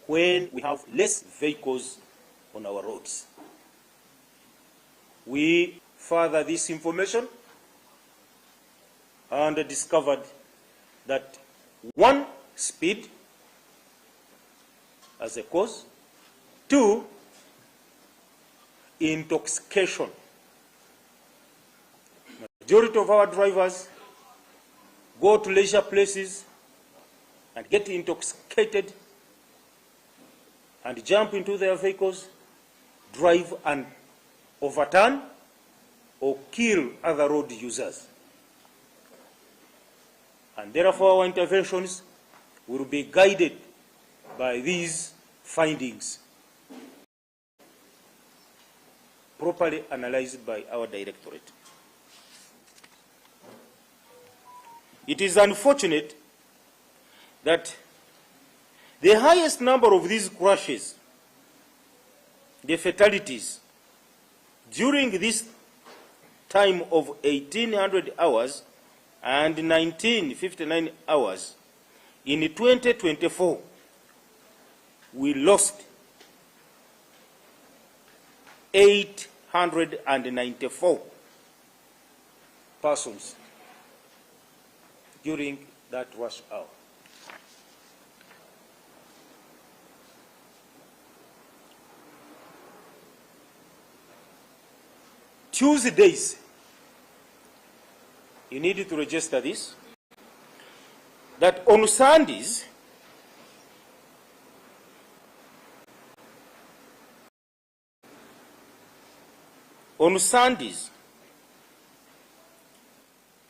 when we have less vehicles on our roads. We further this information and discovered that 1, speed as a cause, 2, intoxication. Majority of our drivers go to leisure places and get intoxicated and jump into their vehicles, drive and overturn or kill other road users. And therefore our interventions will be guided by these findings, properly analyzed by our directorate. It is unfortunate that the highest number of these crashes, the fatalities, during this time of 1800 hours and 1959 hours, in 2024, we lost 894 persons during that rush hour. Tuesdays, you need to register this, that on Sundays,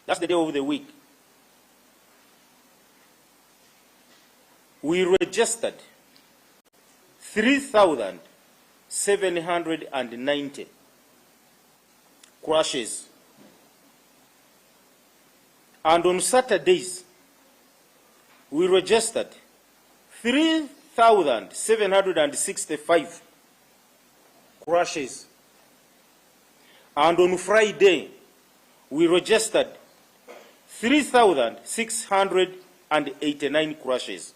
that's the day of the week, we registered 3,790 crashes. And on Saturdays, we registered 3,765 crashes. And on Friday, we registered 3,689 crashes.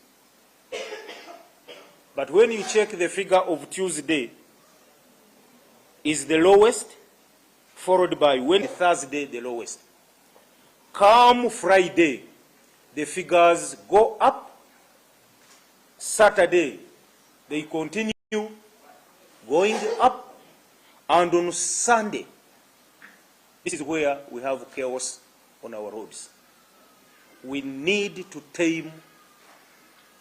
But when you check the figure of Tuesday, is the lowest, followed by Thursday, the lowest. Come Friday, the figures go up. Saturday, they continue going up. And on Sunday, this is where we have chaos on our roads. We need to tame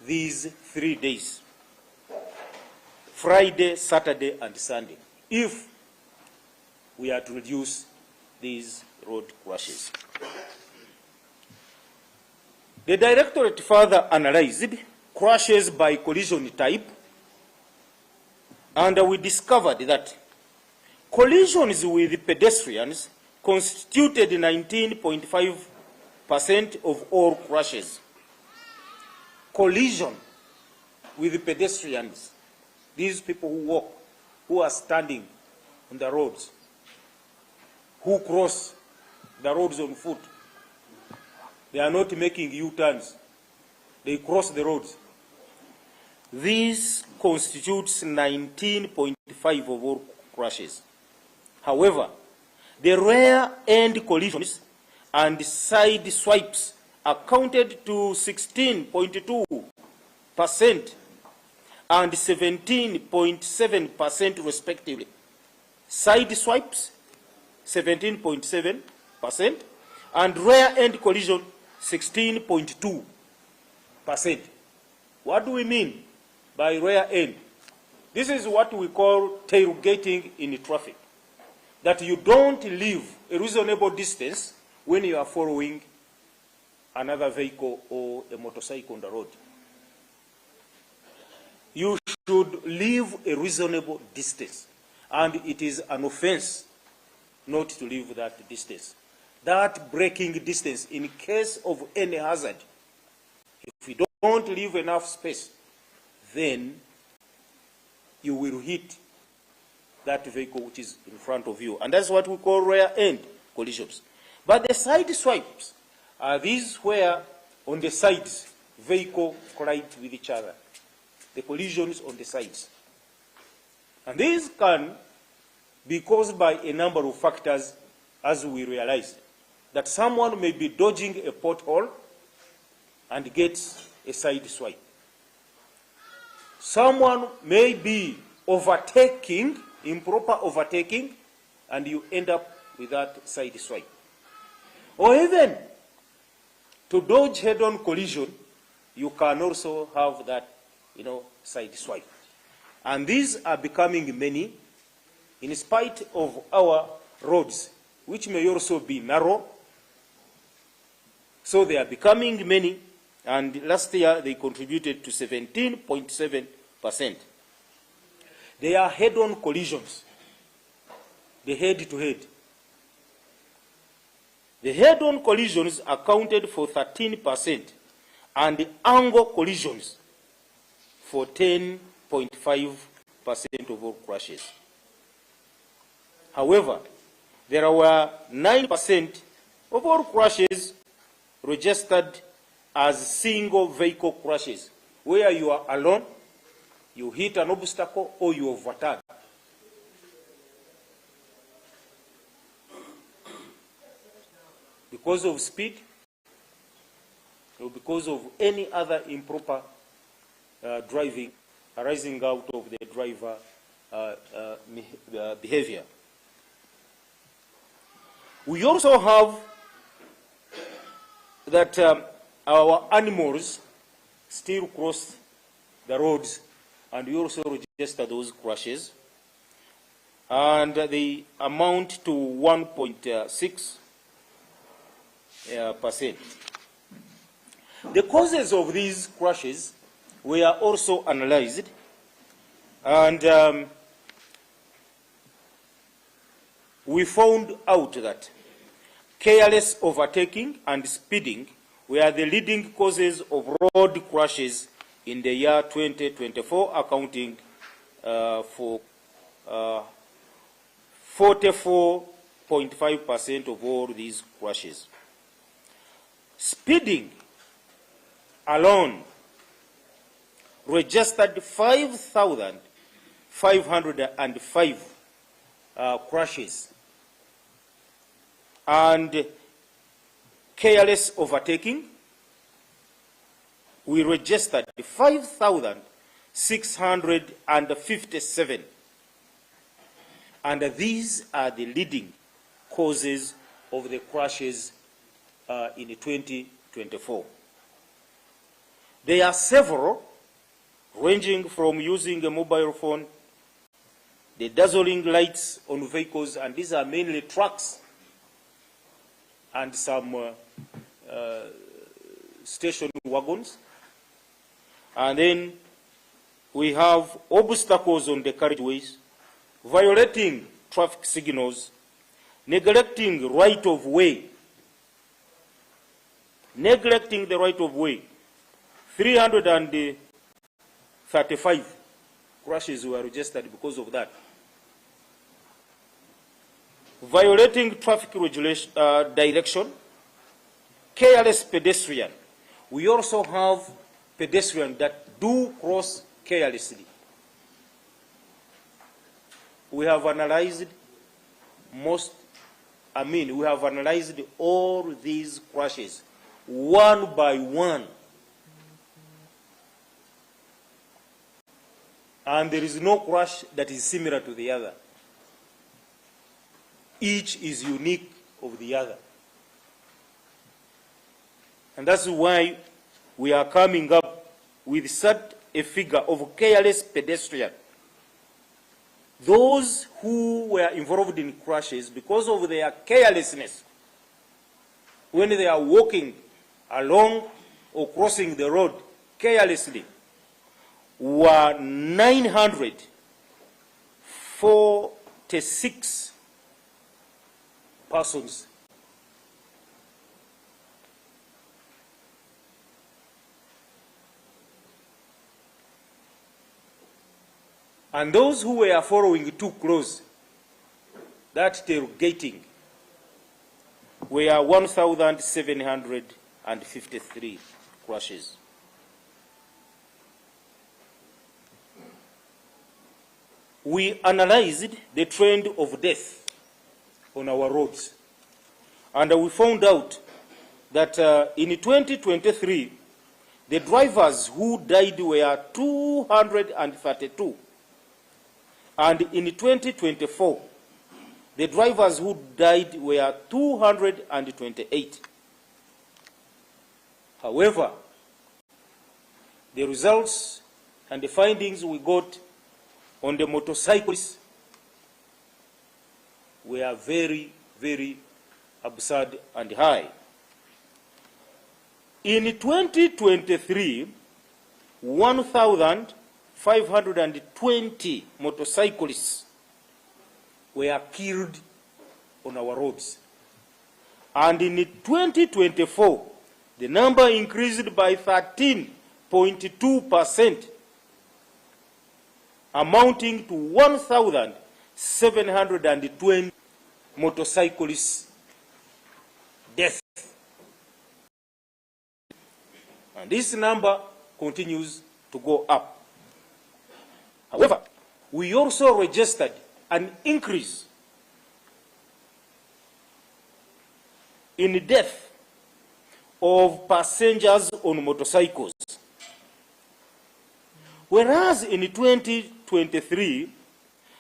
these 3 days, Friday, Saturday, and Sunday, if we are to reduce these road crashes. The directorate further analyzed crashes by collision type, and we discovered that collisions with pedestrians constituted 19.5% of all crashes. Collision with pedestrians, these people who walk, who are standing on the roads, who cross the roads on foot. They are not making U-turns. They cross the roads. This constitutes 19.5% of all crashes. However, the rear end collisions and side swipes accounted to 16.2% and 17.7% respectively. Side swipes 17.7% and rear end collision 16.2%. What do we mean by rear end? This is what we call tailgating in traffic. That you don't leave a reasonable distance when you are following another vehicle or a motorcycle on the road. You should leave a reasonable distance, and it is an offense not to leave that distance. That braking distance in case of any hazard, if you don't leave enough space, then you will hit that vehicle which is in front of you. And that's what we call rear end collisions. But the side swipes are these where on the sides vehicle collide with each other. the collisions on the sides. And these can be caused by a number of factors, as we realized, that someone may be dodging a pothole and gets a side swipe. Someone may be overtaking, improper overtaking, and you end up with that side swipe. Or even to dodge head-on collision, you can also have that, side swipe. And these are becoming many, in spite of our roads, which may also be narrow. So they are becoming many, and last year they contributed to 17.7%. They are head-on collisions, the head-to-head. The head-on collisions accounted for 13%, and the angle collisions for 10.5% of all crashes. However, there were 9% of all crashes registered as single vehicle crashes, where you are alone, you hit an obstacle, or you overturn. Because of speed, or because of any other improper driving arising out of the driver behavior. We also have that our animals still cross the roads, and we also register those crashes, and they amount to 1.6%. The causes of these crashes were also analyzed, and we found out that careless overtaking and speeding were the leading causes of road crashes in the year 2024, accounting for 44.5% of all these crashes. Speeding alone registered 5,505 crashes, and careless overtaking, we registered 5,657, and these are the leading causes of the crashes in 2024. There are several, ranging from using a mobile phone, the dazzling lights on vehicles, and these are mainly trucks, and some station wagons. And then we have obstacles on the carriageways, violating traffic signals, neglecting right of way, neglecting the right of way. 335 crashes were registered because of that. Violating traffic regulation, direction, careless pedestrian. We also have pedestrians that do cross carelessly. We have analyzed we have analyzed all these crashes one by one. And there is no crash that is similar to the other. Each is unique of the other. And that's why we are coming up with such a figure of careless pedestrian. Those who were involved in crashes because of their carelessness, when they are walking along or crossing the road carelessly, were 946 persons. And those who were following too close, that tailgating, were 1,753 crashes. we analyzed the trend of death on our roads, and we found out that in 2023, the drivers who died were 232, and in 2024, the drivers who died were 228. However, the results and the findings we got on the motorcyclists were very, very absurd and high. In 2023, 1,520 motorcyclists were killed on our roads. And in 2024, the number increased by 13.2%, amounting to 1,720 motorcyclists' deaths. And this number continues to go up. However, we also registered an increase in the death of passengers on motorcycles. Whereas in 2023,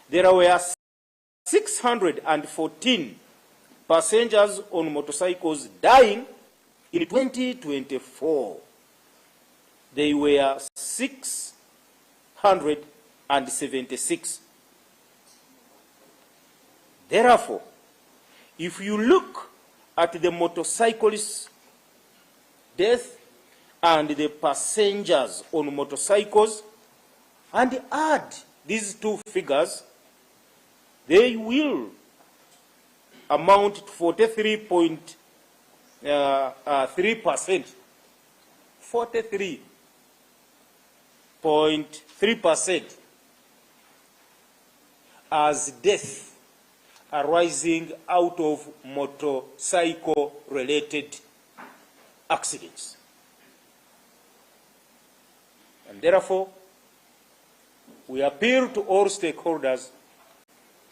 there were 614 passengers on motorcycles dying, in 2024, they were 676. Therefore, if you look at the motorcyclists' death and the passengers on motorcycles and add these two figures, they will amount to 43.3%. 43.3% as death arising out of motorcycle-related accidents. And therefore, we appeal to all stakeholders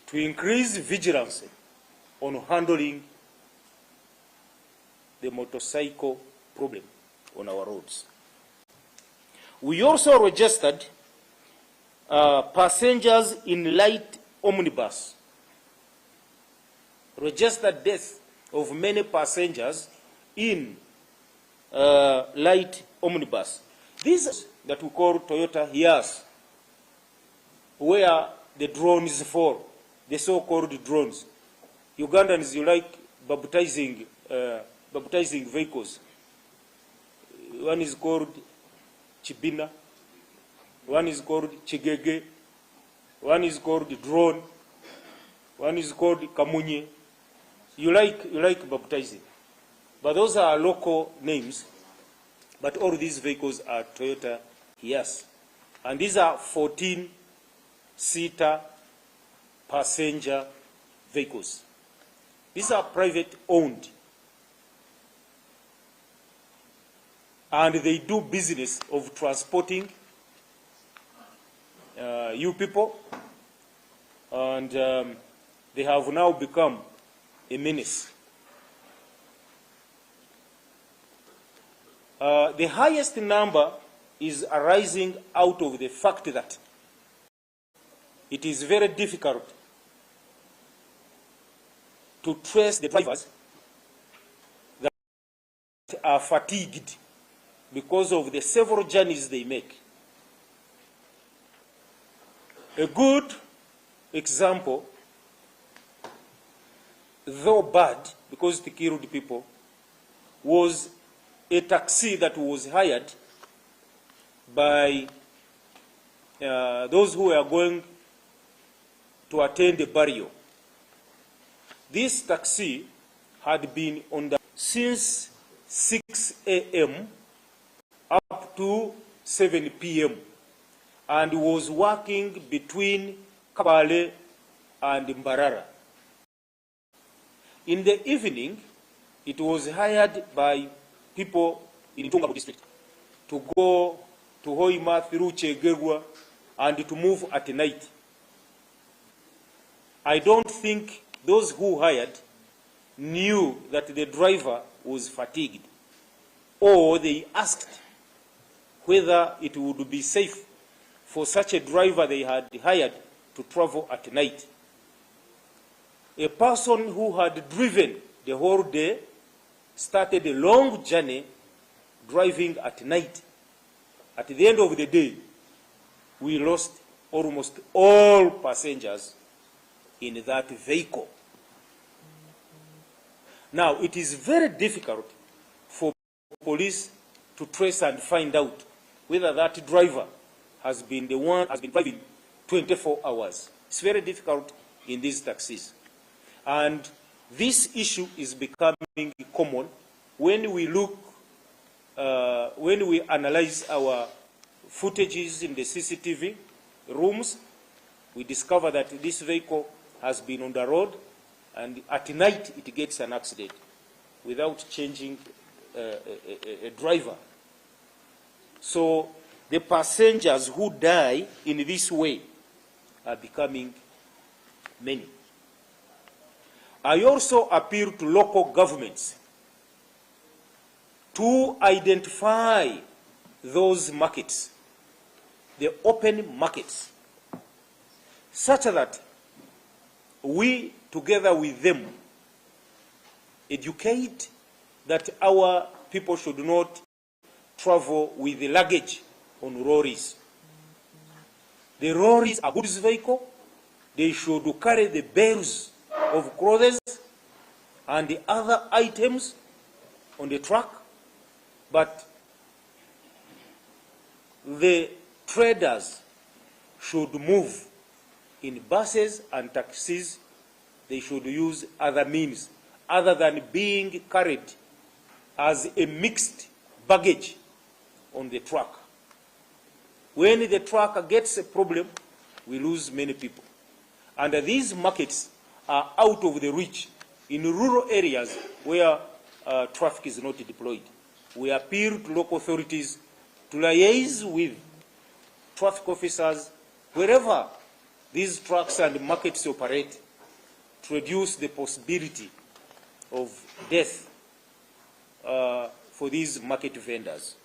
to increase vigilance on handling the motorcycle problem on our roads. We also registered passengers in light omnibus, registered death of many passengers in light omnibus. These that we call Toyota Hiace, where the drones fall, the so-called drones. Ugandans, you like baptizing vehicles. One is called Chibina, one is called Chigege, one is called drone, one is called Kamunye. You like baptizing. But those are local names, but all these vehicles are Toyota Hiace. And these are 14-seater passenger vehicles. These are private owned. And they do business of transporting you people, and they have now become a menace. The highest number is arising out of the fact that it is very difficult to trace the drivers that are fatigued because of the several journeys they make. A good example, though bad because it killed people, was a taxi that was hired by those who were going to attend a burial. This taxi had been on the since 6 a.m. up to 7 p.m. and was working between Kabale and Mbarara. In the evening, it was hired by people in Tongabu district to go to Hoima through Chegerwa and to move at night. I don't think those who hired knew that the driver was fatigued, or they asked whether it would be safe for such a driver they had hired to travel at night. A person who had driven the whole day started a long journey driving at night. At the end of the day, we lost almost all passengers in that vehicle. Now, it is very difficult for police to trace and find out whether that driver has been the one has been driving 24 hours. It's very difficult in these taxis. And this issue is becoming common when we look, when we analyze our footages in the CCTV rooms. We discover that this vehicle has been on the road, and at night it gets an accident without changing a driver. So the passengers who die in this way are becoming many. I also appeal to local governments to identify those markets, the open markets, such that we, together with them, educate that our people should not travel with the luggage on lorries. The lorries are goods vehicle. They should carry the bales of clothes and the other items on the truck, but the traders should move in buses and taxis. They should use other means other than being carried as a mixed baggage on the truck. When the truck gets a problem, we lose many people. And these markets are out of the reach in rural areas where traffic is not deployed. We appeal to local authorities to liaise with traffic officers wherever these trucks and markets operate to reduce the possibility of death for these market vendors.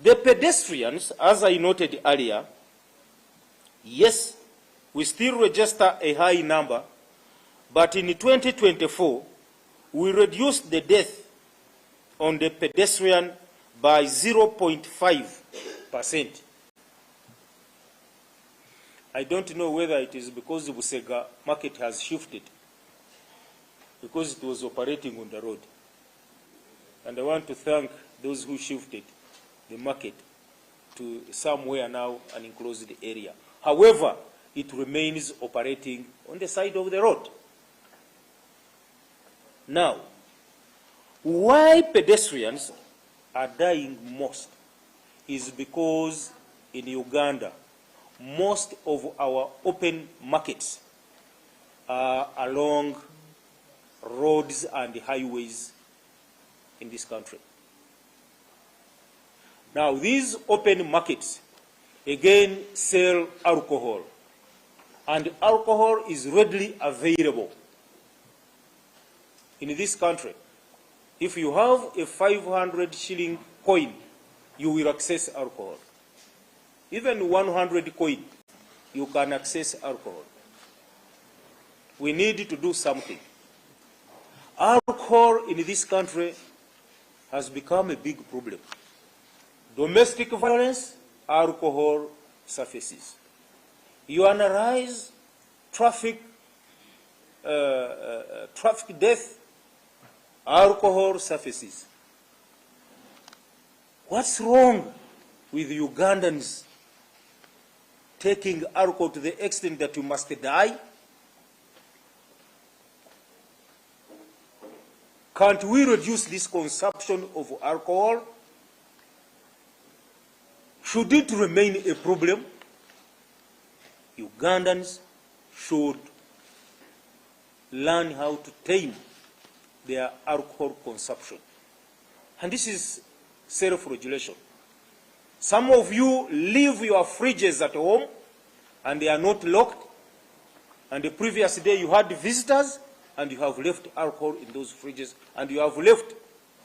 The pedestrians, as I noted earlier, yes, we still register a high number, but in 2024, we reduced the death on the pedestrian by 0.5%. I don't know whether it is because the Busega market has shifted, because it was operating on the road. And I want to thank those who shifted the market to somewhere now an enclosed area. However, it remains operating on the side of the road. Now, why pedestrians are dying most is because in Uganda, most of our open markets are along roads and highways in this country. Now, these open markets, again, sell alcohol. And alcohol is readily available in this country. If you have a 500 shilling coin, you will access alcohol. Even 100 coin, you can access alcohol. We need to do something. Alcohol in this country has become a big problem. Domestic violence, alcohol surfaces. You analyze traffic death, alcohol surfaces. What's wrong with Ugandans taking alcohol to the extent that you must die? Can't we reduce this consumption of alcohol? Should it remain a problem? Ugandans should learn how to tame their alcohol consumption. And this is self-regulation. Some of you leave your fridges at home and they are not locked. and the previous day you had visitors, and you have left alcohol in those fridges, and you have left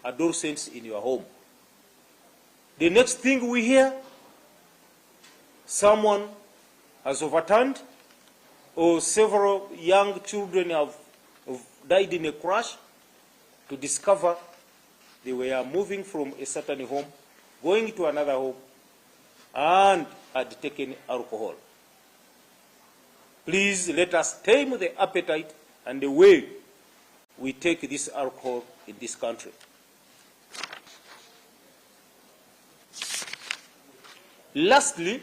adolescents in your home. The next thing we hear, someone has overturned, or several young children have died in a crash, to discover they were moving from a certain home, going to another home, and had taken alcohol. Please let us tame the appetite and the way we take this alcohol in this country. Lastly,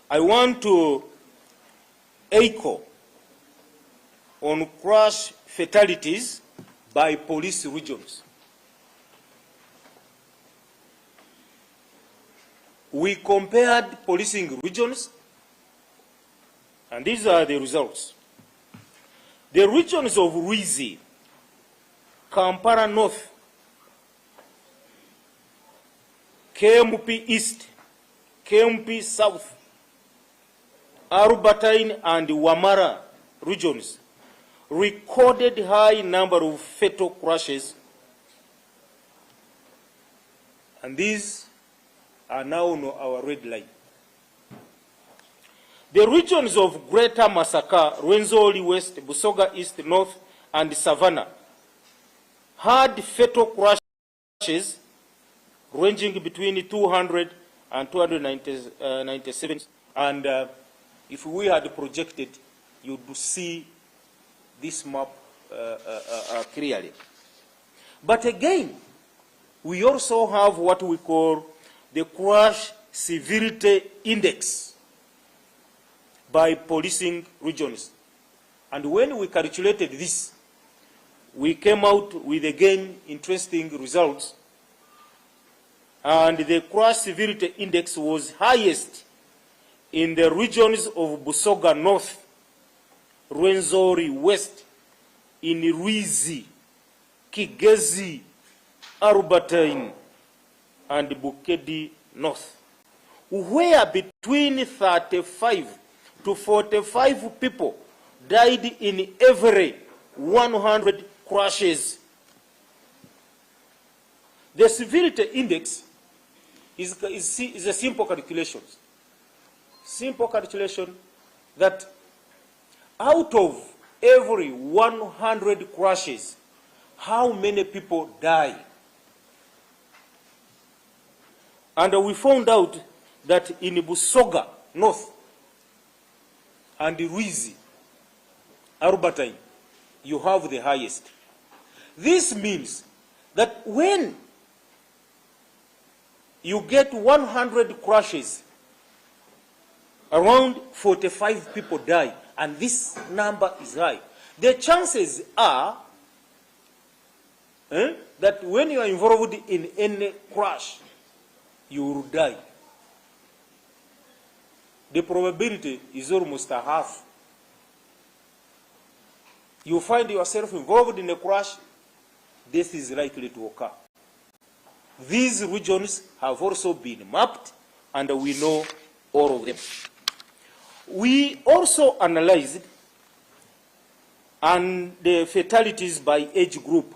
I want to echo on crash fatalities by police regions. We compared policing regions, and these are the results. The regions of Wiiki, Kampala North, KMP East, KMP South, Arubatine and Wamara regions recorded high number of fatal crashes, and these are now on our red line. The regions of Greater Masaka, Rwenzori West, Busoga East, North, and Savannah had fatal crashes ranging between 200 and 297. And if we had projected, you'd see this map clearly. But again, we also have what we call the crash severity index by policing regions. And when we calculated this, we came out with, again, interesting results. And the crash severity index was highest in the regions of Busoga North, Rwenzori West, in Wiiki, Kigezi, Arubatine, and Bukedi North, where between 35 to 45 people died in every 100 crashes. The severity index is a simple calculation. Simple calculation that out of every 100 crashes, how many people die? And we found out that in Busoga North and Wiiki, Arubatine, you have the highest. This means that when you get 100 crashes, around 45 people die, and this number is high. The chances are that when you are involved in any crash, you will die. The probability is almost a half. You find yourself involved in a crash, death is likely to occur. These regions have also been mapped, and we know all of them. We also analyzed the fatalities by age group,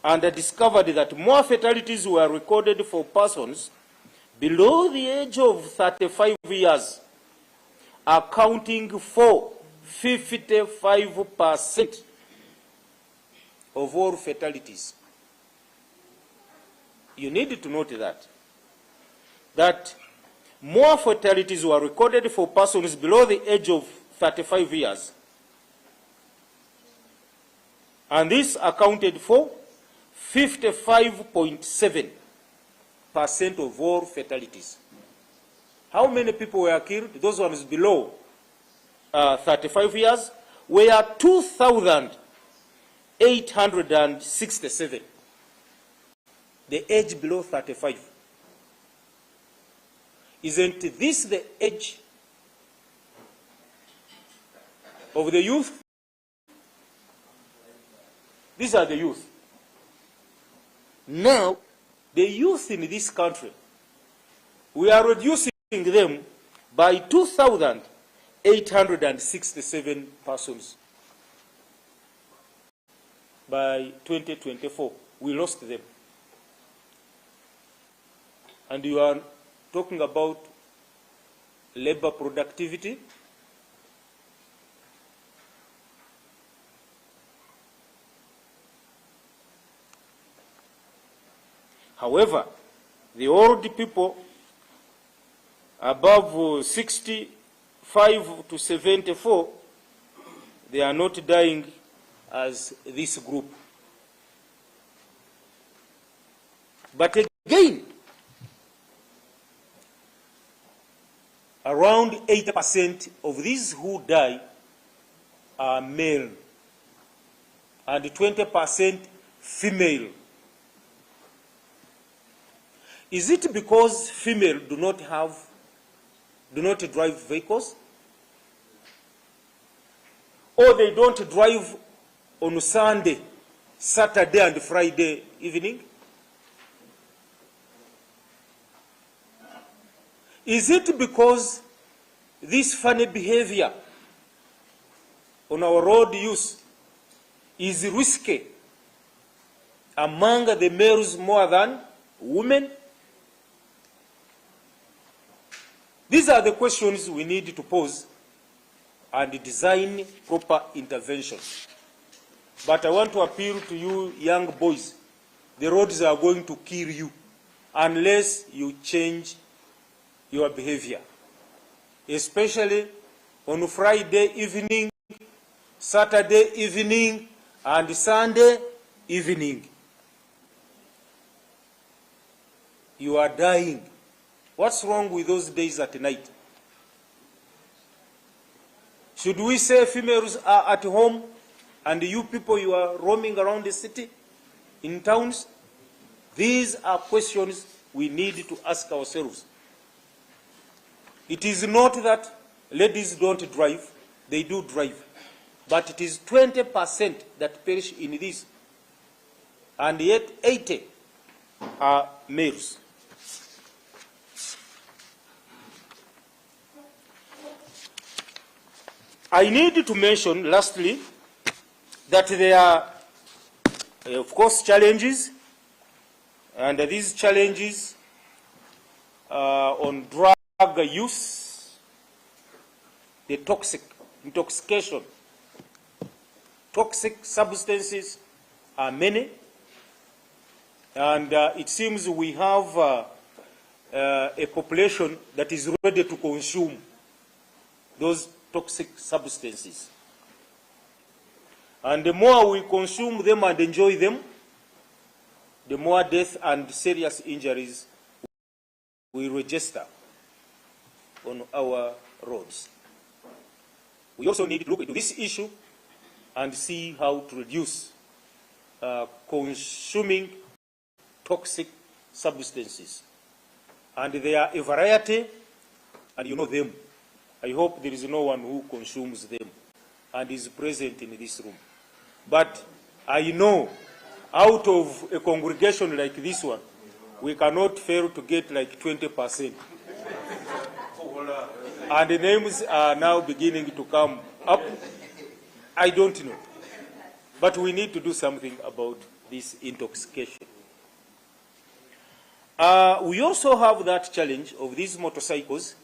and discovered that more fatalities were recorded for persons below the age of 35 years, accounting for 55% of all fatalities. You need to note that more fatalities were recorded for persons below the age of 35 years. And this accounted for 55.7% of all fatalities. How many people were killed? Those ones below 35 years were 2,867. The age below 35. Isn't this the age of the youth? These are the youth. Now, the youth in this country, we are reducing them by 2,867 867 persons. By 2024, we lost them. And you are talking about labor productivity. However, the old people above 65 to 74, they are not dying as this group. But again, around 80% of these who die are male and 20% female. Is it because female do not drive vehicles? Or they don't drive on Sunday, Saturday and Friday evening? Is it because this funny behavior on our road use is risky among the males more than women? These are the questions we need to pose and design proper intervention. But I want to appeal to you young boys. The roads are going to kill you unless you change your behavior, especially on Friday evening, Saturday evening, and Sunday evening. You are dying. What's wrong with those days at night? Should we say females are at home and you people, you are roaming around the city, in towns? These are questions we need to ask ourselves. It is not that ladies don't drive, they do drive. But it is 20% that perish in this. And yet 80 are males. I need to mention, lastly, that there are, of course, challenges, and these challenges on drug use, the intoxication. Toxic substances are many, and it seems we have a population that is ready to consume those toxic substances. And the more we consume them and enjoy them, the more death and serious injuries we register on our roads. We also need to look into this issue and see how to reduce consuming toxic substances. And there are a variety, and you know them. I hope there is no one who consumes them and is present in this room. But I know out of a congregation like this one, we cannot fail to get like 20%. And the names are now beginning to come up. I don't know. But we need to do something about this intoxication. We also have that challenge of these motorcycles,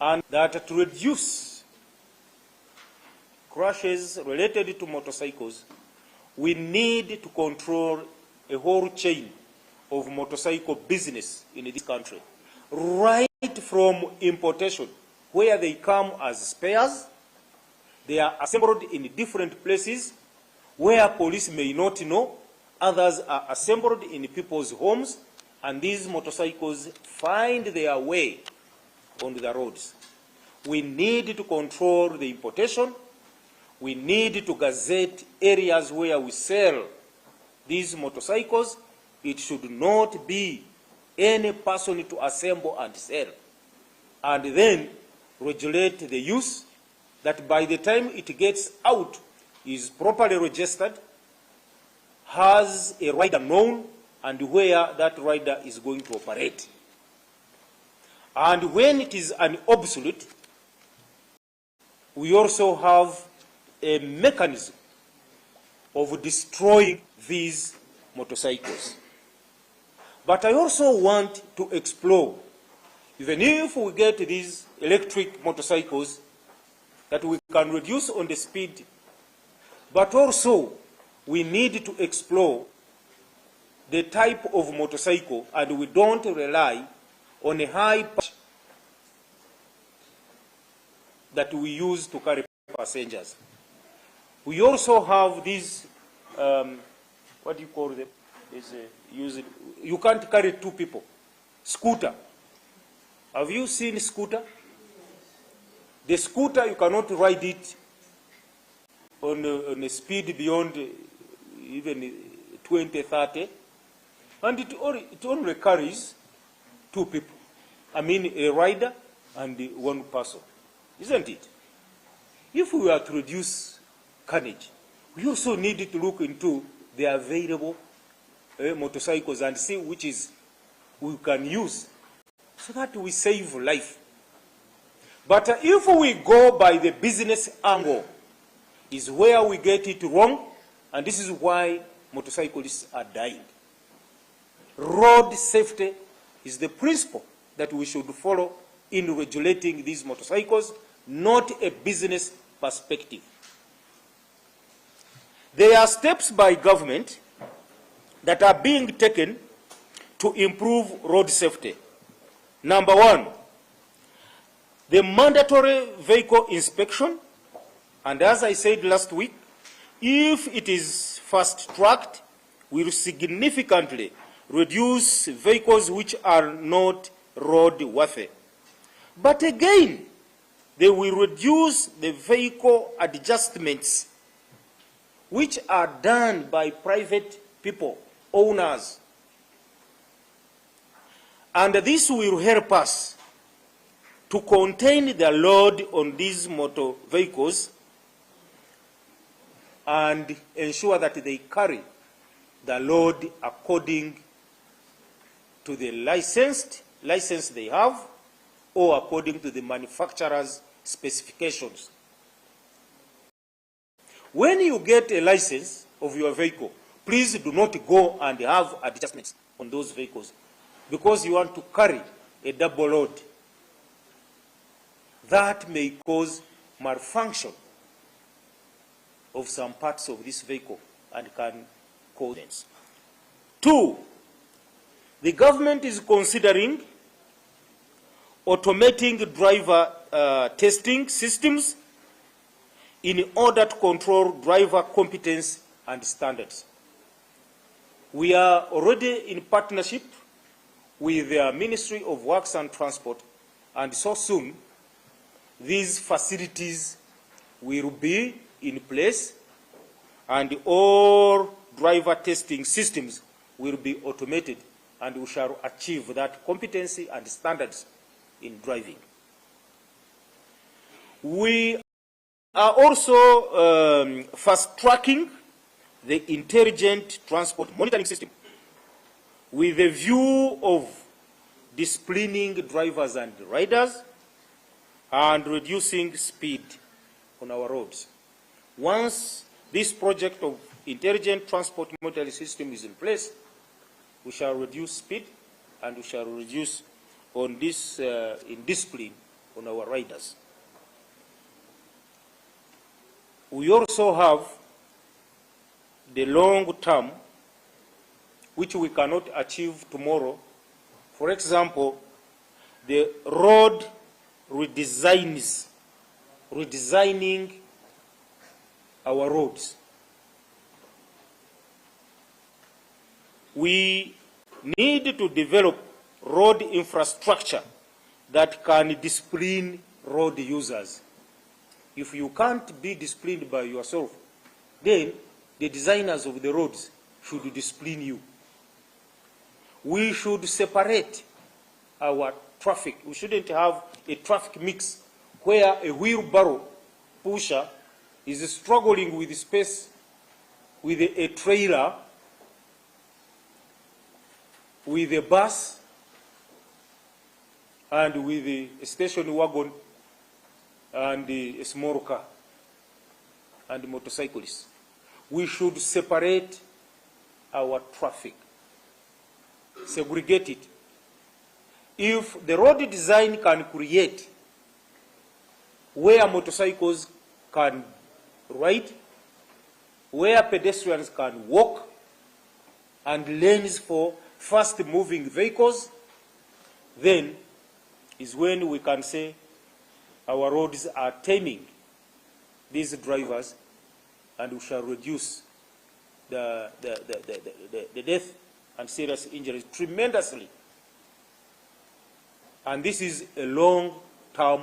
and that to reduce crashes related to motorcycles, we need to control a whole chain of motorcycle business in this country, right from importation, where they come as spares. They are assembled in different places where police may not know. Others are assembled in people's homes, and these motorcycles find their way on the roads. We need to control the importation. We need to gazette areas where we sell these motorcycles. It should not be any person to assemble and sell. And then regulate the use, that by the time it gets out, is properly registered, has a rider known, and where that rider is going to operate. And when it is an obsolete, we also have a mechanism of destroying these motorcycles. But I also want to explore, even if we get these electric motorcycles, that we can reduce on the speed, but also we need to explore the type of motorcycle, and we don't rely on a high pitch that we use to carry passengers. We also have these, what do you call them? You can't carry two people. Scooter. Have you seen scooter? The scooter, you cannot ride it on a speed beyond even 20, 30. And it only carries two people. I mean, a rider and one person. Isn't it? If we are to reduce carnage, we also need to look into the available motorcycles and see which is we can use so that we save life. But if we go by the business angle, is where we get it wrong, and this is why motorcyclists are dying. Road safety is the principle that we should follow in regulating these motorcycles, not a business perspective. There are steps by government that are being taken to improve road safety. Number one, the mandatory vehicle inspection, and as I said last week, if it is fast-tracked, will significantly reduce vehicles which are not roadworthy. But again, they will reduce the vehicle adjustments which are done by private people, owners. And this will help us to contain the load on these motor vehicles and ensure that they carry the load according to the license they have or according to the manufacturer's specifications. When you get a license of your vehicle, please do not go and have adjustments on those vehicles because you want to carry a double load. That may cause malfunction of some parts of this vehicle and can cause accidents. Two, the government is considering automating driver testing systems in order to control driver competence and standards. We are already in partnership with the Ministry of Works and Transport, and so soon these facilities will be in place and all driver testing systems will be automated, and we shall achieve that competency and standards in driving. We are also fast-tracking the intelligent transport monitoring system with a view of disciplining drivers and riders and reducing speed on our roads. Once this project of intelligent transport monitoring system is in place, we shall reduce speed and we shall reduce on this indiscipline on our riders. We also have the long term, which we cannot achieve tomorrow. For example, the road redesigning our roads. We need to develop road infrastructure that can discipline road users. If you can't be disciplined by yourself, then the designers of the roads should discipline you. We should separate our traffic. We shouldn't have a traffic mix where a wheelbarrow pusher is struggling with space with a trailer, with a bus, and with a station wagon and a small car and motorcyclists. We should separate our traffic, segregate it. If the road design can create where motorcycles can ride, where pedestrians can walk, and lanes for fast-moving vehicles, then is when we can say our roads are taming these drivers, and we shall reduce the death and serious injuries tremendously. And this is a long-term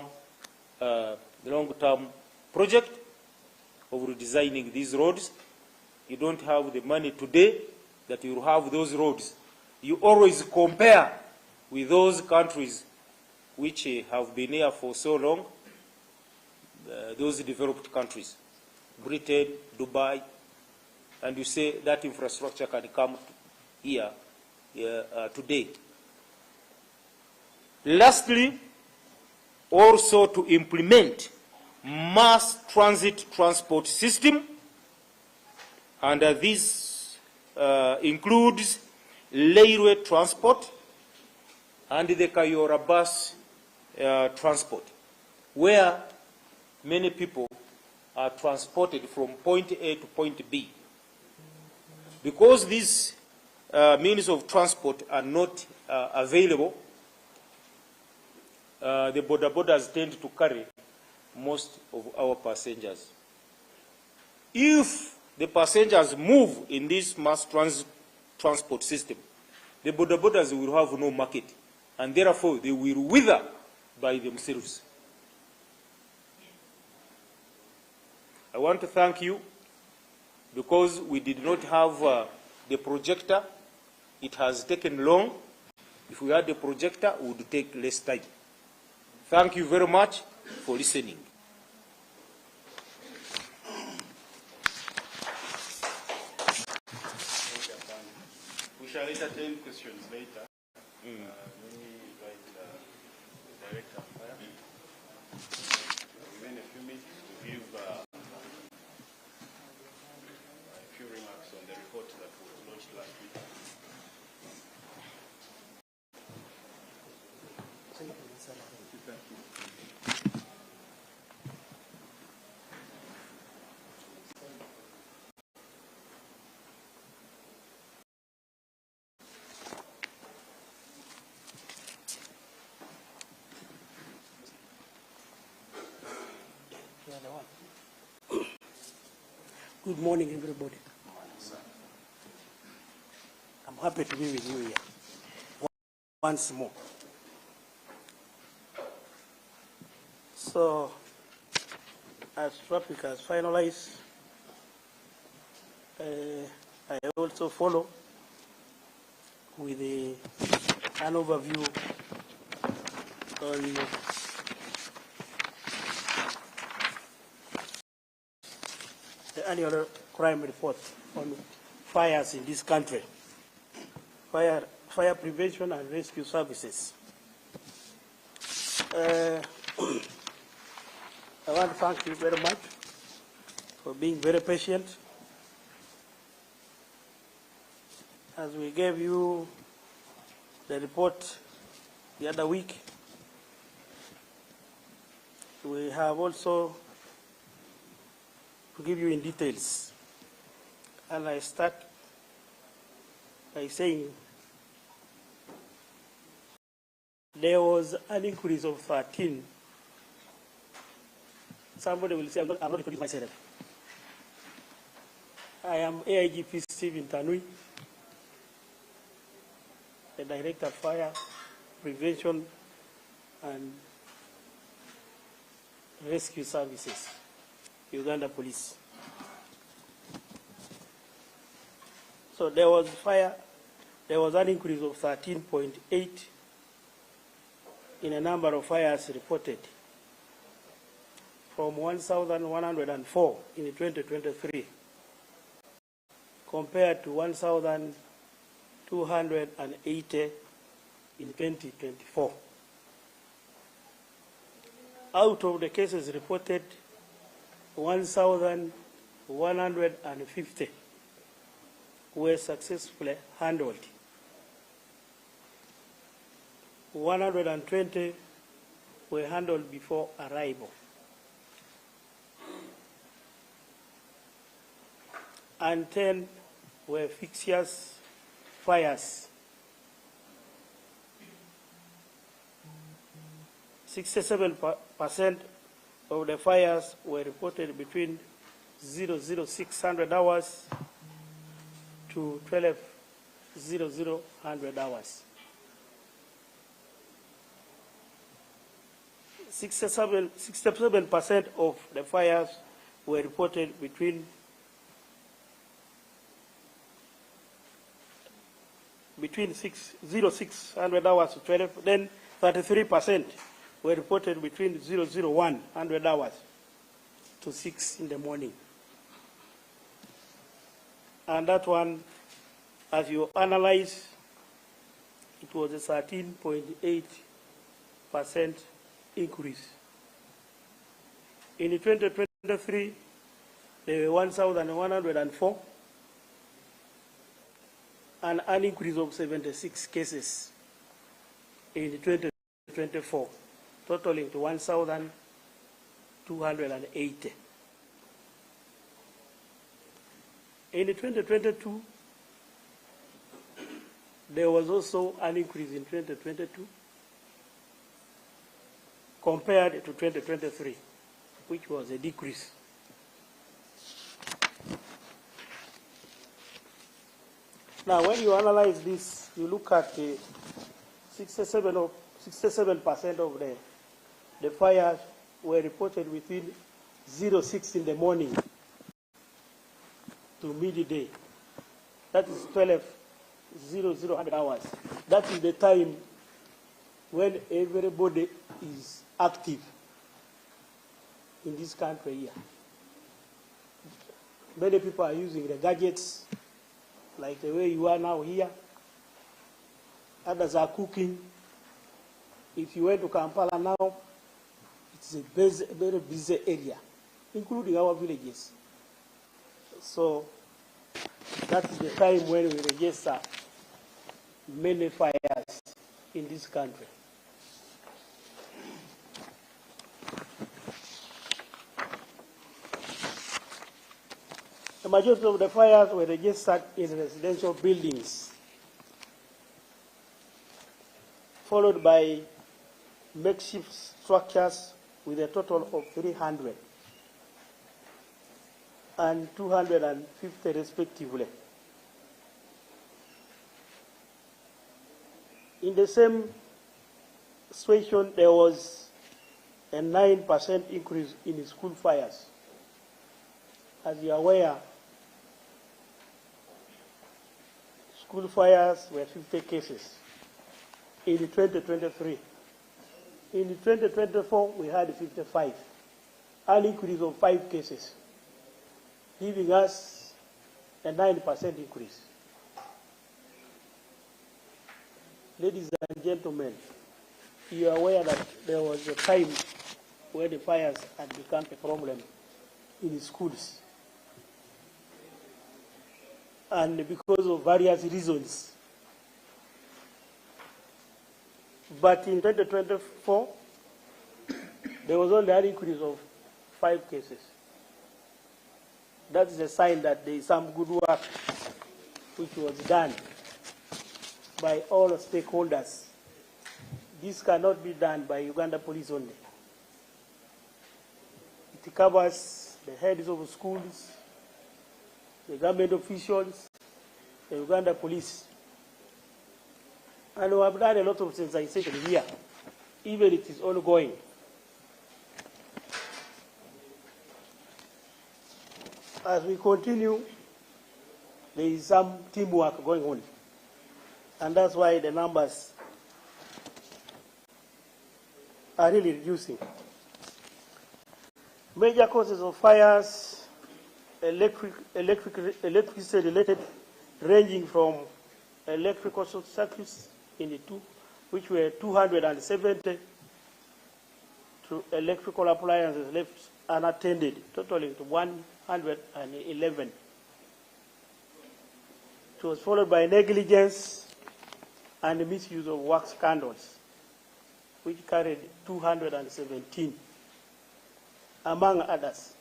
project of redesigning these roads. You don't have the money today that you have those roads. You always compare with those countries which have been here for so long, those developed countries, Britain, Dubai, and you say that infrastructure can come here today. Lastly, also to implement mass transit transport system, and this includes railway transport and the Kayora bus transport, where many people are transported from point A to point B. Because these means of transport are not available, the border borders tend to carry most of our passengers. If the passengers move in this mass transport system, the border borders will have no market, and therefore they will wither by themselves. I want to thank you, because we did not have the projector. It has taken long. If we had the projector, it would take less time. Thank you very much for listening. We shall entertain questions later. Let me invite the Director of Fire. Remain a few minutes to give a few remarks on the report that was launched last week. Thank you. Good morning, everybody. I'm happy to be with you here once more. So, as traffic has finalized, I also follow with an overview on the annual crime report on fires in this country, fire prevention and rescue services. I want to thank you very much for being very patient as we gave you the report the other week. We have also to give you in details. And I start by saying there was an increase of 13. Somebody will say, I'm not introducing myself. I am AIGP Stephen Tanui, the Director of Fire Prevention and Rescue Services, Uganda Police. So there was an increase of 13.8 in a number of fires reported from 1,104 in 2023 compared to 1,280 in 2024. Out of the cases reported, 1,150 were successfully handled. 120 were handled before arrival. And 10 were fixtures fires. 67% of the fires were reported between 0600 hours to 1200 hours. 67% of the fires were reported between 0600 hours to 12, then 33% were reported between 100 hours to 6 in the morning. And that one, as you analyze, it was a 13.8% increase. In 2023, there were 1,104, and an increase of 76 cases in 2024, totaling to 1,280. In 2022, there was also an increase in 2022 compared to 2023, which was a decrease. Now, when you analyze this, you look at the 67% of the fires were reported within 06 in the morning to midday. That is 1200 hours. That is the time when everybody is active in this country here. Many people are using the gadgets, like the way you are now here. Others are cooking. If you went to Kampala now, it's a very busy area, including our villages. So that is the time when we register many fires in this country. The majority of the fires were registered in residential buildings, followed by makeshift structures with a total of 300 and 250 respectively. In the same situation, there was a 9% increase in school fires. As you are aware, school fires were 50 cases in 2023. In 2024, we had 55, an increase of 5 cases, giving us a 9% increase. Ladies and gentlemen, you are aware that there was a time where the fires had become a problem in schools. And because of various reasons. But in 2024, there was only an increase of 5 cases. That is a sign that there is some good work which was done by all stakeholders. This cannot be done by Uganda Police only. It covers the heads of schools, the government officials, the Uganda Police. And we have done a lot of sensitization here, even it is ongoing. As we continue, there is some teamwork going on. And that's why the numbers are really reducing. Major causes of fires, electricity related, ranging from electrical short circuits in the two, which were 270, to electrical appliances left unattended, totaling to 111. It was followed by negligence and misuse of wax candles, which carried 217, among others.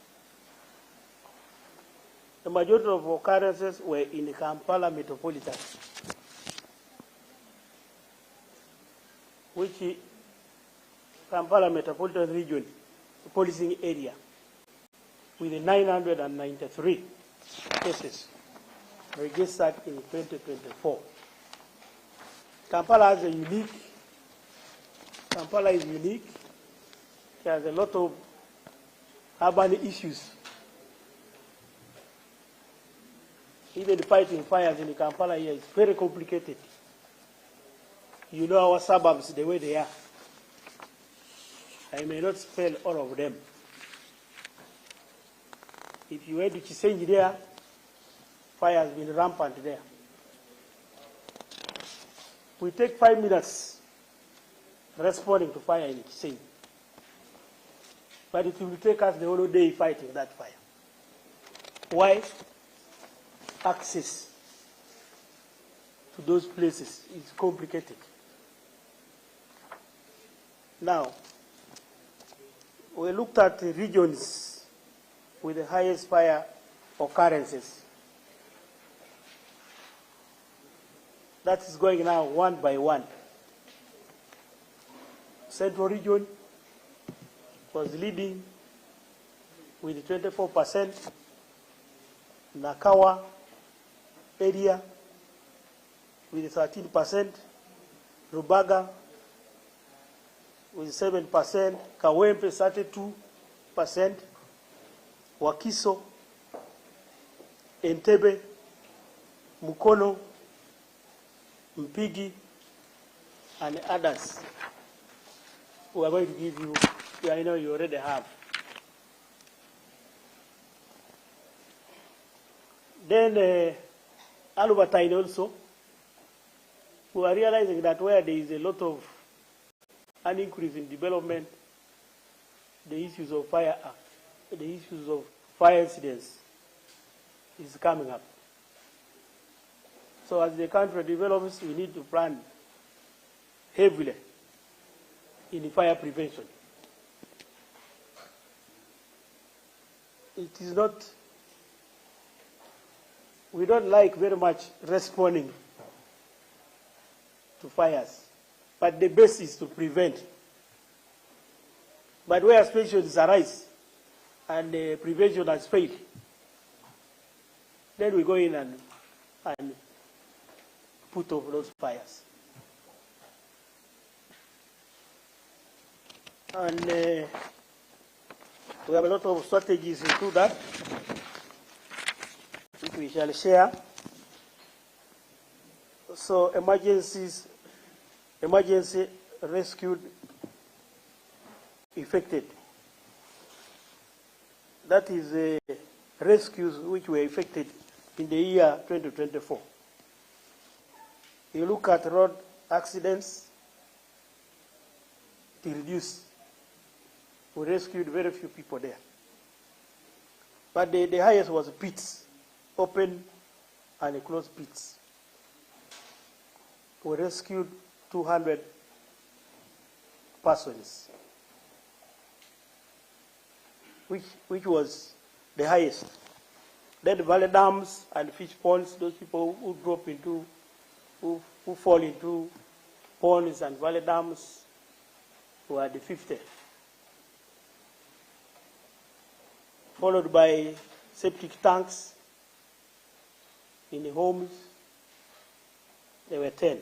The majority of occurrences were in Kampala metropolitan, which Kampala metropolitan region, the policing area, with 993 cases registered in 2024. Kampala is unique. It has a lot of urban issues. Even fighting fires in Kampala here is very complicated. You know our suburbs, the way they are. I may not spell all of them. If you went to Chisenyi there, fire has been rampant there. We take 5 minutes responding to fire in Chisenyi. But it will take us the whole day fighting that fire. Why? Access to those places is complicated. Now, we looked at the regions with the highest fire occurrences. That is going now one by one. Central region was leading with 24%. Nakawa area with 13%. Rubaga with 7%, Kawempe 32%, Wakiso, Entebbe, Mukono, Mpigi, and others who are going to give you, I know you already have. Then Albertine also, we are realizing that where there is a lot of an increase in development, the issues of fire incidents is coming up. So as the country develops, we need to plan heavily in fire prevention. It is not, we don't like very much responding to fires, but the best is to prevent. But where situations arise and prevention has failed, then we go in and put off those fires. And we have a lot of strategies into that, which we shall share. So emergency rescued effected. That is rescues which were effected in the year 2024. You look at road accidents, it reduced. We rescued very few people there. But the highest was pits, open and closed pits. We rescued 200 persons, which was the highest. Then valley dams and fish ponds, those people who drop into, who fall into ponds and valley dams were the 50. Followed by septic tanks in the homes, there were 10.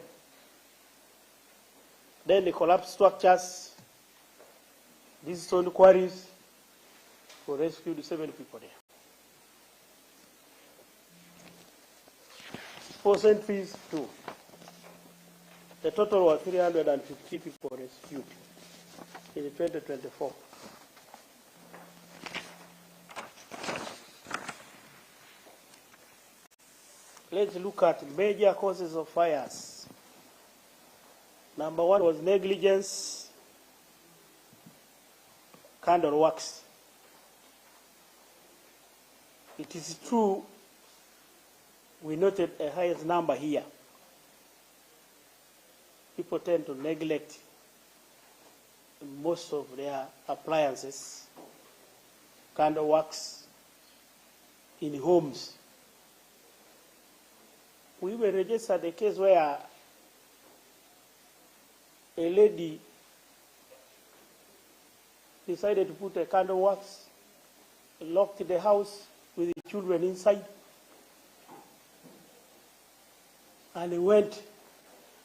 Then the collapsed structures, these stone quarries, we rescued 7 people there. For St. Peter's too, the total was 350 people rescued in 2024. Let's look at major causes of fires. Number 1 was negligence. candle wax. It is true we noted a highest number here. People tend to neglect most of their appliances, candle wax in homes. We even registered a case where a lady decided to put a candle wax, locked the house with the children inside, and went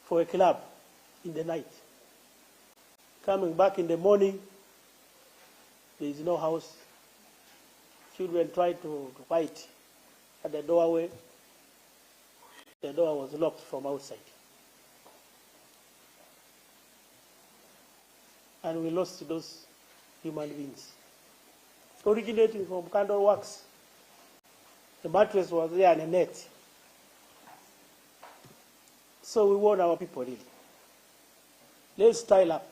for a club in the night. Coming back in the morning, there is no house. Children tried to fight at the doorway. The door was locked from outside. And we lost those human beings. Originating from candle wax. The mattress was there and a net. So we warn our people really. Let's style up.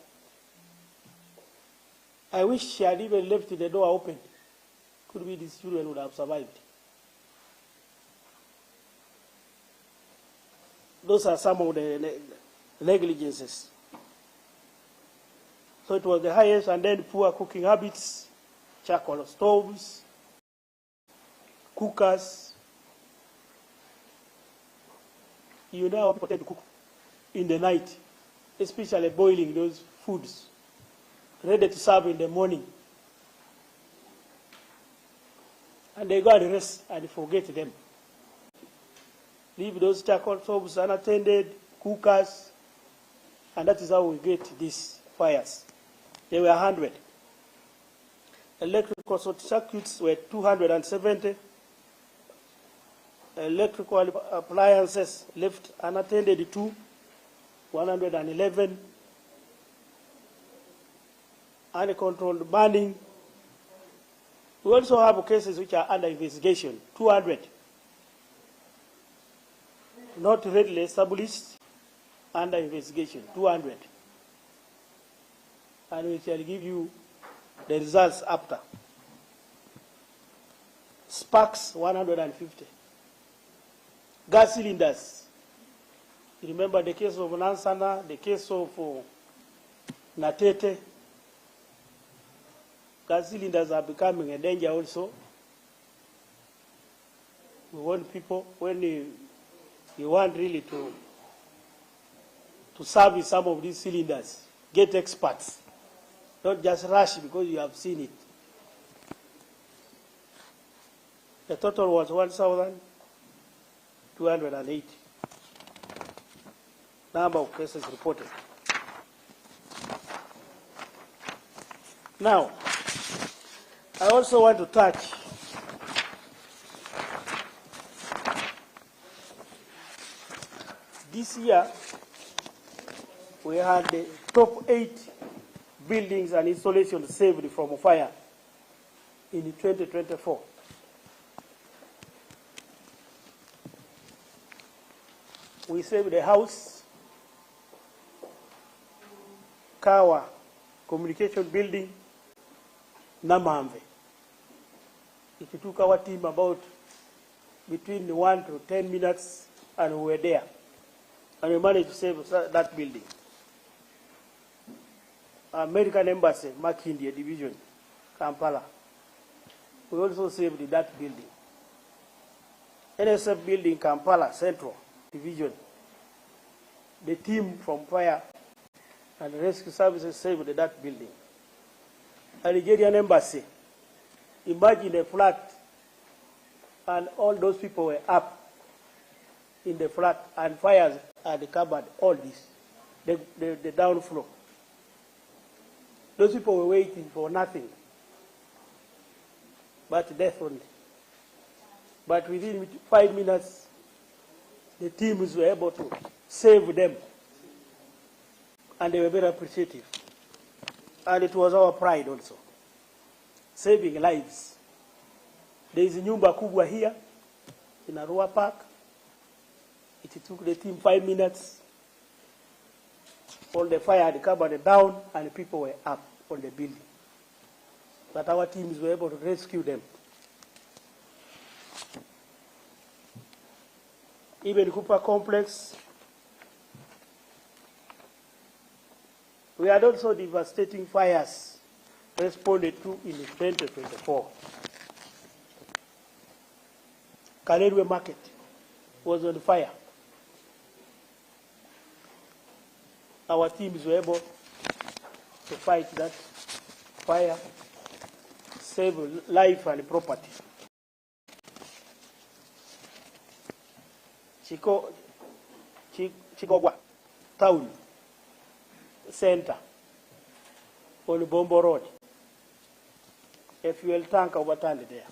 I wish she had even left the door open. Could be these children would have survived. Those are some of the negligences. So it was the highest, and then poor cooking habits, charcoal stoves, cookers. You know how people tend to cook in the night, especially boiling those foods, ready to serve in the morning. And they go and rest and forget them. Leave those charcoal stoves unattended, cookers, and that is how we get these fires. There were 100. Electrical circuits were 270. Electrical appliances left unattended 111. Uncontrolled burning. We also have cases which are under investigation, 200. Not readily established, under investigation, 200. And we shall give you the results after. Sparks, 150. Gas cylinders. You remember the case of Nansana, the case of Natete. Gas cylinders are becoming a danger also. We want people, when you want really to service some of these cylinders, get experts. Not just rush because you have seen it. The total was 1,208. Number of cases reported. Now, I also want to touch this year we had the top 8 buildings and installations saved from fire in 2024. We saved the house, Kawa Communication Building, Namamve. It took our team about between 1 to 10 minutes, and we were there. And we managed to save that building. American Embassy, Makindye Division, Kampala. We also saved that building. NSF building, Kampala Central Division. The team from fire and rescue services saved that building. A Nigerian embassy. Imagine a flat, and all those people were up in the flat, and fires had covered all this, the down floor. Those people were waiting for nothing but death only. But within 5 minutes, the teams were able to save them, and they were very appreciative. And it was our pride also, saving lives. There is a nyumba kubwa here in Arua Park. It took the team 5 minutes. All the fire had covered down, and people were up on the building. but our teams were able to rescue them. Even Cooper Complex, we had also devastating fires responded to in 2024. Kalerwe Market was on fire. Our teams were able to fight that fire, save life and property. Chikogwa town center on Bombo Road. A fuel tank overturned there.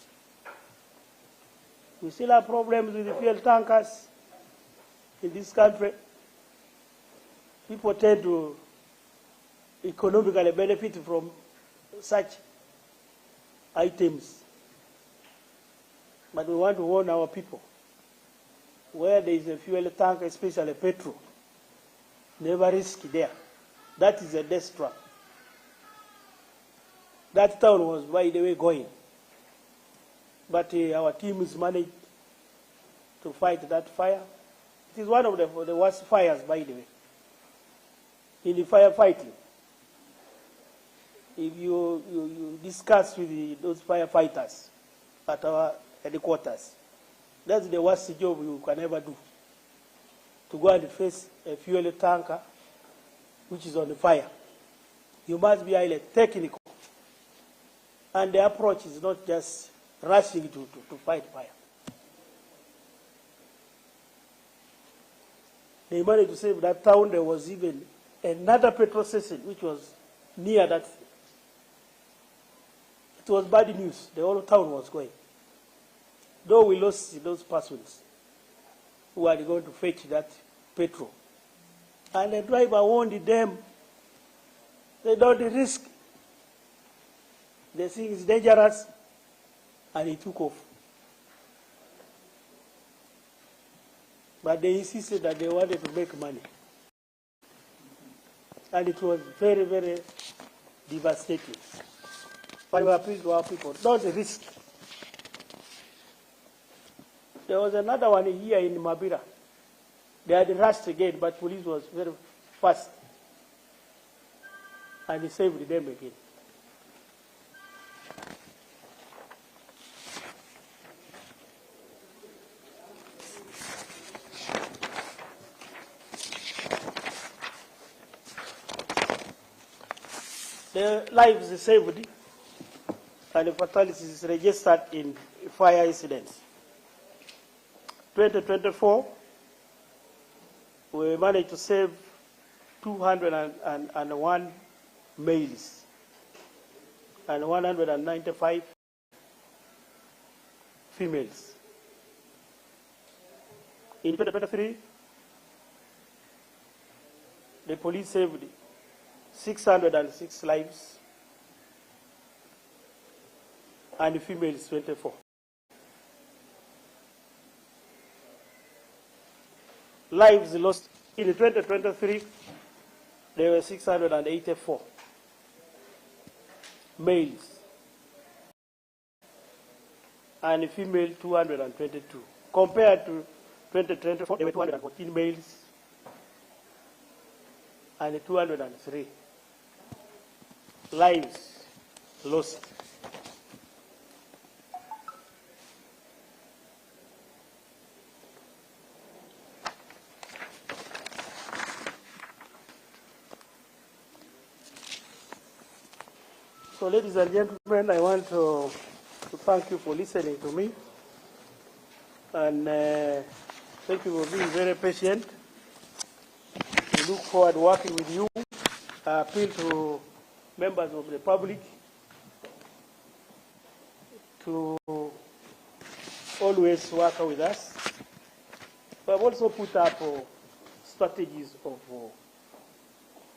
We still have problems with the fuel tankers in this country. People tend to economically benefit from such items. But we want to warn our people. Where there is a fuel tank, especially petrol, never risk there. That is a death trap. That town was, by the way, going. But our teams managed to fight that fire. It is one of the worst fires, by the way. In the firefighting, if you discuss with those firefighters at our headquarters, that's the worst job you can ever do. To go and face a fuel tanker which is on the fire. You must be highly technical. And the approach is not just rushing to fight fire. They managed to save that town. There was even another petrol station which was near that. It was bad news. The whole town was going. Though we lost those persons who are going to fetch that petrol. And the driver warned them, they don't risk. They think it's dangerous, and he took off. But they insisted that they wanted to make money. And it was very, very devastating. But we appeal to our people, don't risk. There was another one here in Mabira. They had rushed again, but police was very fast. And he saved them again. The lives saved and the fatalities registered in fire incidents. 2024, we managed to save 201 males and 195 females. In 2023, the police saved 606 lives and females 24. Lives lost in 2023, there were 684 males and female 222. Compared to 2024, there were 214 males and 203 lives lost. So, ladies and gentlemen, I want to thank you for listening to me. And thank you for being very patient. We look forward to working with you. I appeal to members of the public to always work with us. We have also put up strategies of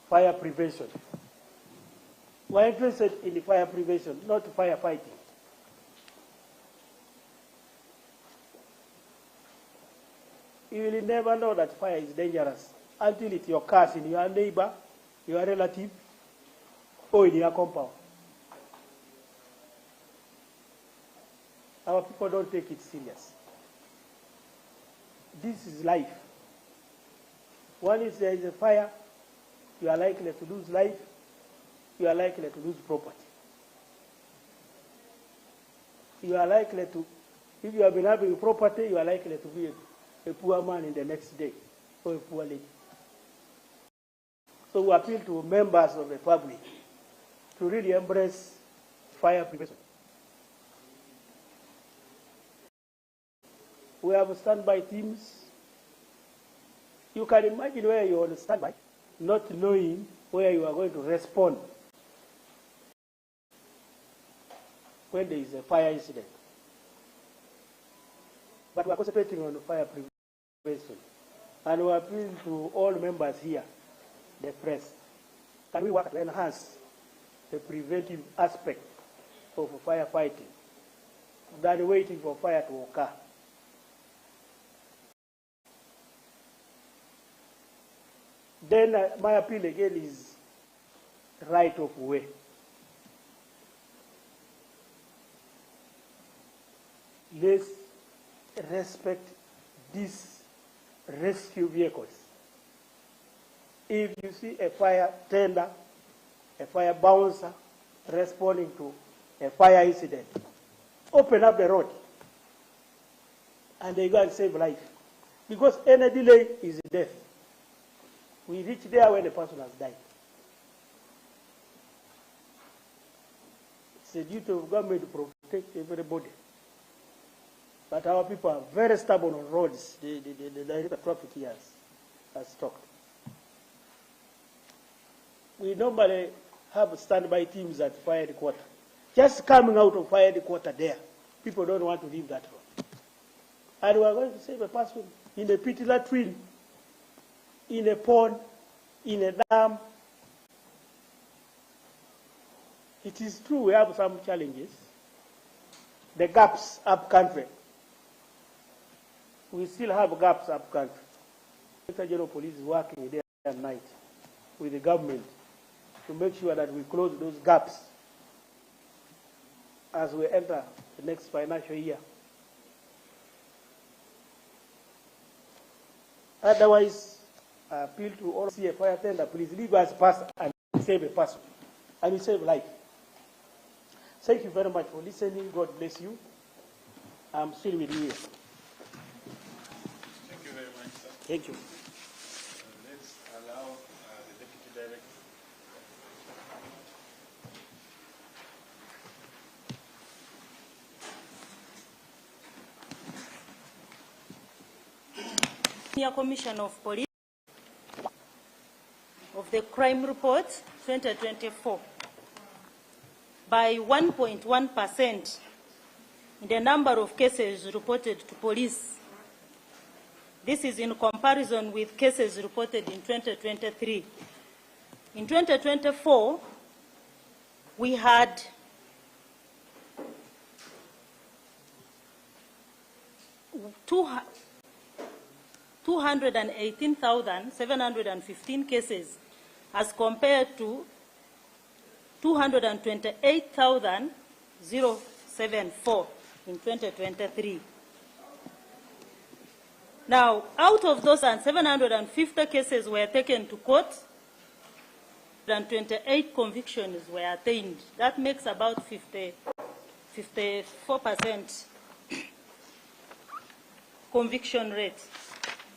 fire prevention. We are interested in the fire prevention, not firefighting. You will never know that fire is dangerous until it occurs in your neighbor, your relative, or in your compound. our people don't take it serious. This is life. Once there is a fire, you are likely to lose life, you are likely to lose property. You are likely to, if you have been having property, you are likely to be a poor man in the next day, or a poor lady. So we appeal to members of the public to really embrace fire prevention. We have standby teams. You can imagine where you are on standby, not knowing where you are going to respond when there is a fire incident. But we are concentrating on fire prevention. And we appeal to all members here, the press. Can we work to enhance the preventive aspect of firefighting than waiting for fire to occur? Then my appeal again is right of way. Let's respect these rescue vehicles. If you see a fire tender, a fire bouncer responding to a fire incident, open up the road and they go and save life. Because any delay is death. We reach there when the person has died. It's a duty of government to protect everybody. But our people are very stubborn on roads. The traffic here has stopped. We normally have standby teams at fire headquarters. Just coming out of fire headquarters there, people don't want to leave that road. And we are going to save a person in a pit latrine, in a pond, in a dam. It is true we have some challenges. The gaps up country. We still have gaps up country. The General Police is working day and night with the government to make sure that we close those gaps as we enter the next financial year. Otherwise, I appeal to all see a fire tender, please leave us pass and save a person, and you save life. Thank you very much for listening. God bless you. I'm still with you here. Thank you very much, sir. Thank you. Let's allow the Deputy Director. Senior Commissioner of Police of the Crime Report 2024 by 1.1% in the number of cases reported to police. This is in comparison with cases reported in 2023. In 2024, we had 218,715 cases as compared to 228,074 in 2023. Now, out of those 750 cases were taken to court, and 28 convictions were attained. That makes about 54% conviction rate.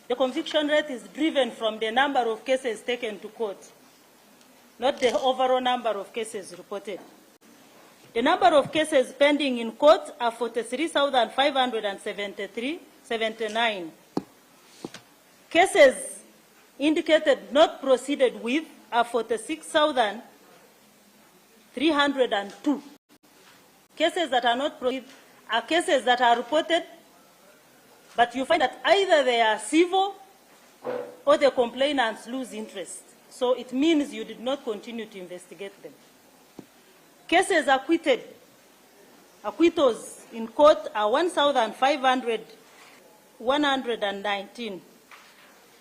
The conviction rate is driven from the number of cases taken to court, not the overall number of cases reported. The number of cases pending in court are 43,579. Cases indicated not proceeded with are 46,302. Cases that are not proceeded are cases that are reported, but you find that either they are civil or the complainants lose interest. So it means you did not continue to investigate them. Cases acquitted, acquittals in court are 1,119.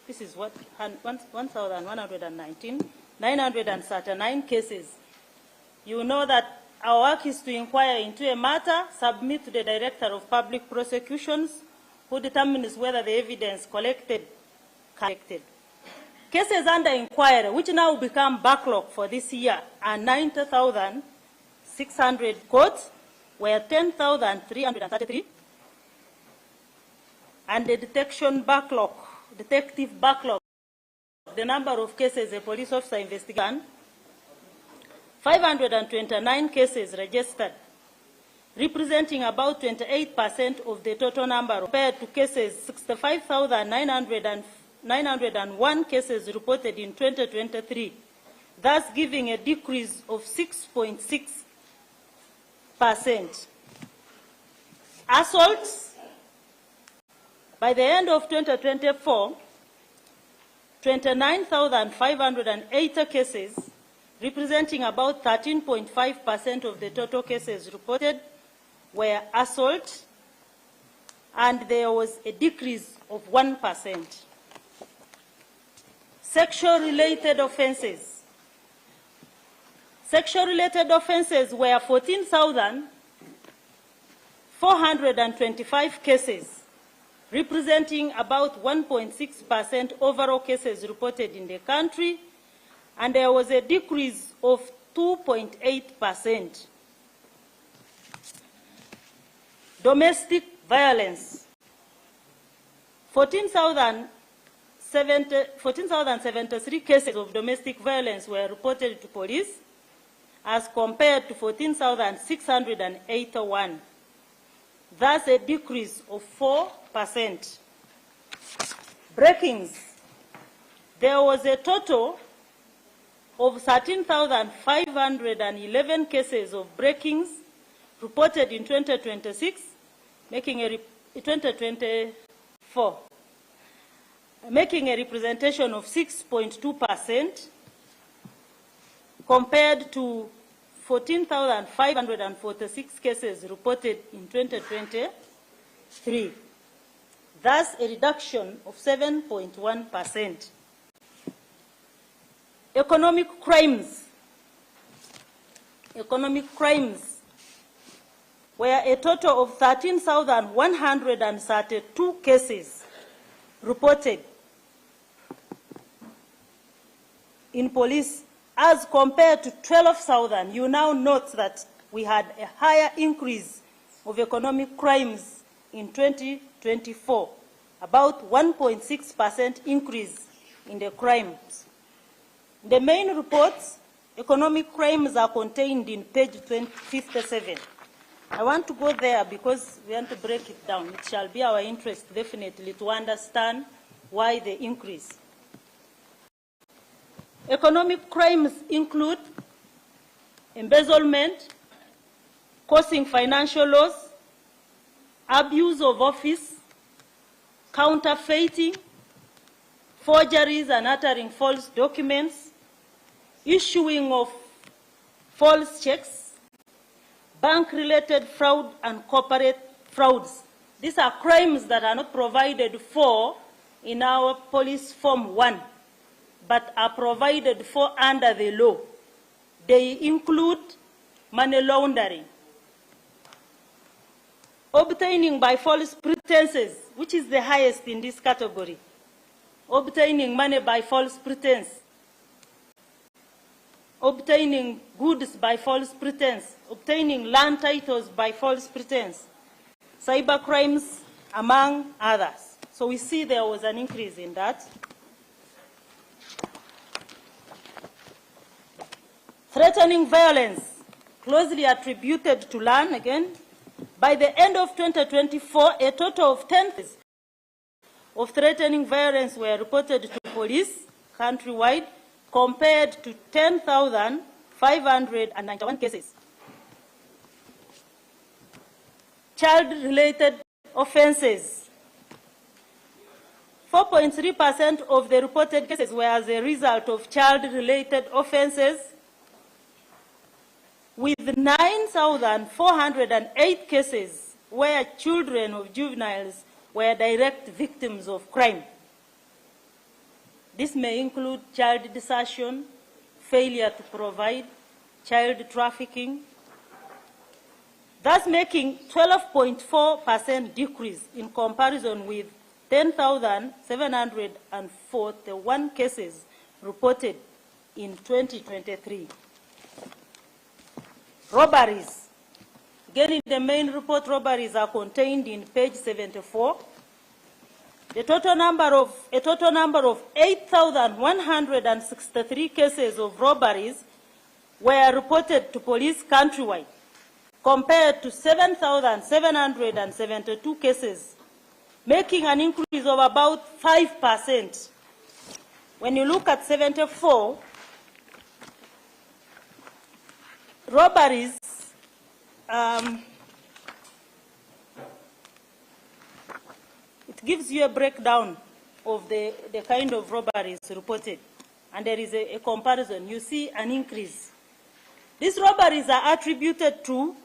This is what 1,119, 939 cases. You know that our work is to inquire into a matter, submit to the Director of Public Prosecutions, who determines whether the evidence collected. Cases under inquiry, which now become backlog for this year, are 90,600 courts, were 10,333, and the detective backlog, the number of cases a police officer investigated, 529 cases registered, representing about 28% of the total number, compared to cases 65,901 cases reported in 2023, thus giving a decrease of 6.6%. Assaults, by the end of 2024, 29,580 cases, representing about 13.5% of the total cases reported, were assault, and there was a decrease of 1%. Sexual-related offenses. Sexual-related offenses were 14,425 cases, representing about 1.6% overall cases reported in the country, and there was a decrease of 2.8%. Domestic violence. 14,073 cases of domestic violence were reported to police, as compared to 14,681. Thus a decrease of 4%. Breakings. There was a total of 13,511 cases of breakings reported in 2026, making a 2024, making a representation of 6.2%, compared to 14,546 cases reported in 2023, thus a reduction of 7.1%. Economic crimes. Economic crimes were a total of 13,132 cases reported in police, as compared to 12,000. You now note that we had a higher increase of economic crimes in 2024, about 1.6% increase in the crimes. The main reports, economic crimes, are contained in page 57. I want to go there because we want to break it down. It shall be our interest, definitely, to understand why the increase. Economic crimes include embezzlement, causing financial loss, abuse of office, counterfeiting, forgeries and uttering false documents, issuing of false checks, bank-related fraud and corporate frauds. These are crimes that are not provided for in our Police Form 1, but are provided for under the law. They include money laundering, obtaining by false pretenses, which is the highest in this category, obtaining money by false pretense, obtaining goods by false pretense, obtaining land titles by false pretense, cyber crimes, among others. So we see there was an increase in that. Threatening violence, closely attributed to land again. By the end of 2024, a total of 10 cases of threatening violence were reported to police countrywide, compared to 10,591 cases. Child-related offenses. 4.3% of the reported cases were as a result of child-related offenses, with 9,408 cases where children of juveniles were direct victims of crime. This may include child desertion, failure to provide, child trafficking, thus making 12.4% decrease in comparison with 10,741 cases reported in 2023. Robberies. Again, in the main report, robberies are contained in page 74. A total number of 8,163 cases of robberies were reported to police countrywide, compared to 7,772 cases, making an increase of about 5%. When you look at 74, robberies, it gives you a breakdown of the kind of robberies reported, and there is a comparison. You see an increase. These robberies are attributed to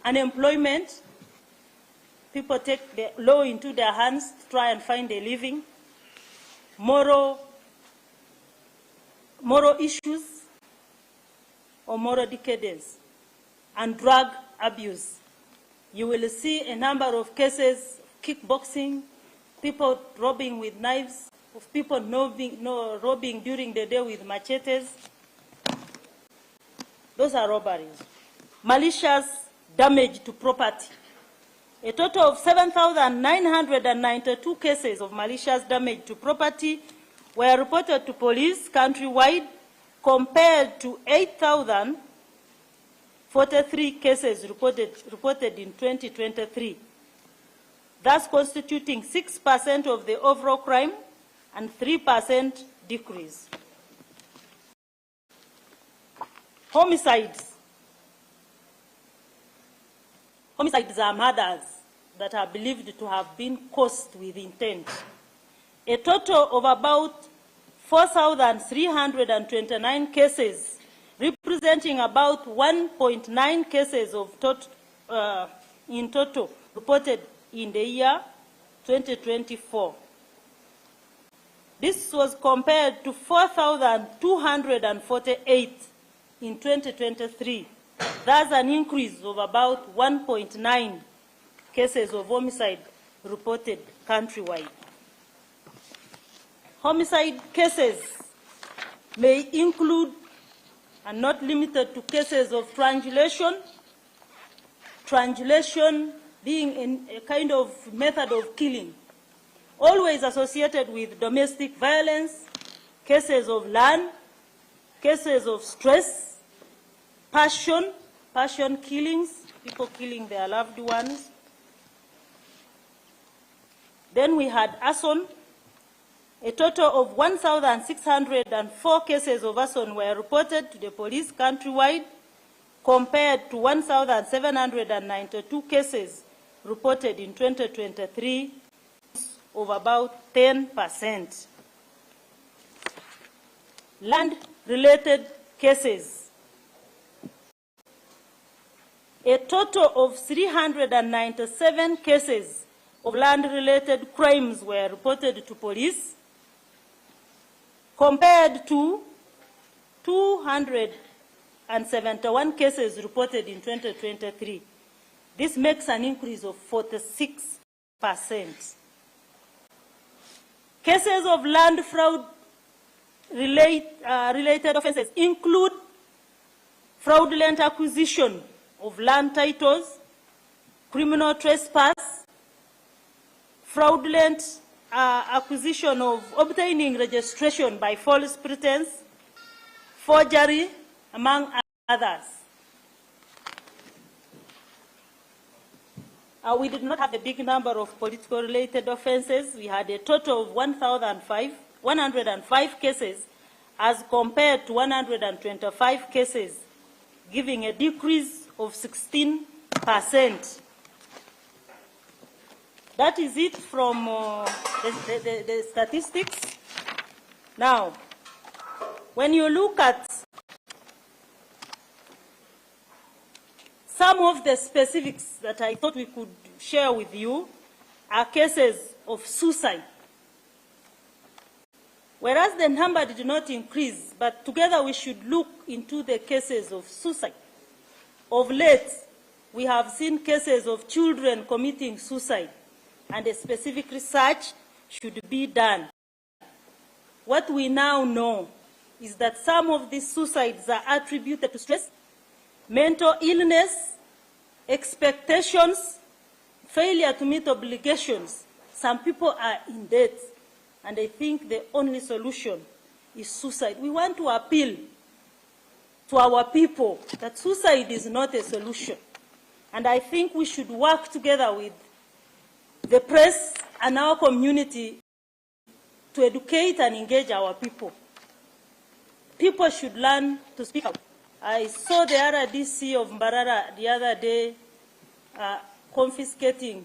unemployment. People take the law into their hands to try and find a living. Moral issues or moral decadence, and drug abuse. You will see a number of cases, kickboxing, people robbing with knives, of people robbing during the day with machetes. Those are robberies. Malicious damage to property. A total of 7,992 cases of malicious damage to property were reported to police countrywide, compared to 8,043 cases reported in 2023, thus constituting 6% of the overall crime and 3% decrease. Homicides. Homicides are murders that are believed to have been caused with intent. A total of about 4,329 cases, representing about 1.9 cases of in total reported in the year 2024. This was compared to 4,248 in 2023. That's an increase of about 1.9 cases of homicide reported countrywide. Homicide cases may include, and not limited to, cases of strangulation, strangulation being a kind of method of killing, always associated with domestic violence, cases of land, cases of stress, passion killings, people killing their loved ones. Then we had arson. A total of 1,604 cases of arson were reported to the police countrywide, compared to 1,792 cases reported in 2023, of about 10%. Land-related cases. A total of 397 cases of land-related crimes were reported to police, compared to 271 cases reported in 2023. This makes an increase of 46%. Cases of land fraud related offenses include fraudulent acquisition of land titles, criminal trespass, fraudulent acquisition of obtaining registration by false pretense, forgery, among others. We did not have a big number of political-related offenses. We had a total of 105 cases as compared to 125 cases, giving a decrease of 16%. That is it from the statistics. Now, when you look at some of the specifics that I thought we could share with you are cases of suicide. Whereas the number did not increase, but together we should look into the cases of suicide. Of late, we have seen cases of children committing suicide, and a specific research should be done. What we now know is that some of these suicides are attributed to stress, mental illness, expectations, failure to meet obligations. Some people are in debt, and I think the only solution is suicide. We want to appeal to our people that suicide is not a solution. And I think we should work together with the press and our community to educate and engage our people. People should learn to speak out. I saw the RDC of Mbarara the other day confiscating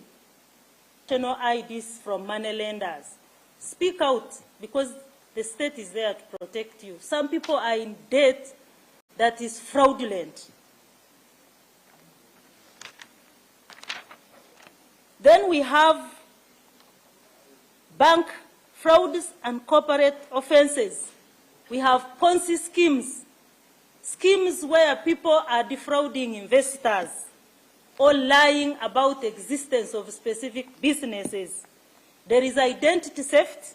national IDs from money lenders. Speak out, because the state is there to protect you. Some people are in debt that is fraudulent. Then we have bank frauds and corporate offenses. We have Ponzi schemes, schemes where people are defrauding investors or lying about the existence of specific businesses. There is identity theft.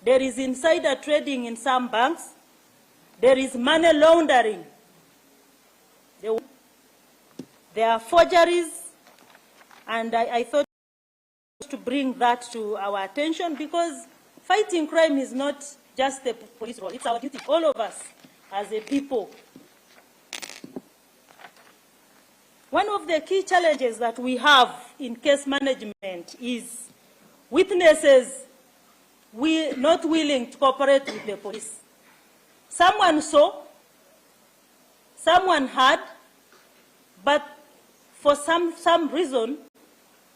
There is insider trading in some banks. There is money laundering. There are forgeries, and I thought to bring that to our attention, because fighting crime is not just a police role. It's our duty, all of us as a people. One of the key challenges that we have in case management is witnesses not willing to cooperate with the police. Someone saw, someone heard, but for some reason,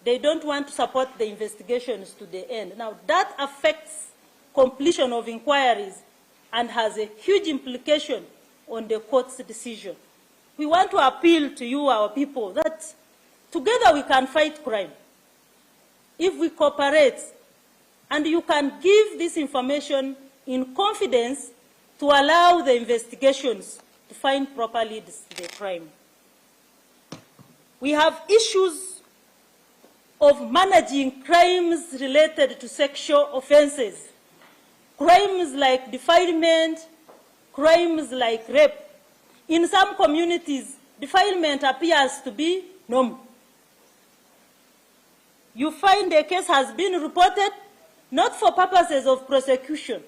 they don't want to support the investigations to the end. Now, that affects completion of inquiries and has a huge implication on the court's decision. We want to appeal to you, our people, that together we can fight crime if we cooperate, and you can give this information in confidence to allow the investigations to find proper leads to the crime. We have issues of managing crimes related to sexual offenses, crimes like defilement, crimes like rape. In some communities, defilement appears to be normal. You find a case has been reported not for purposes of prosecution,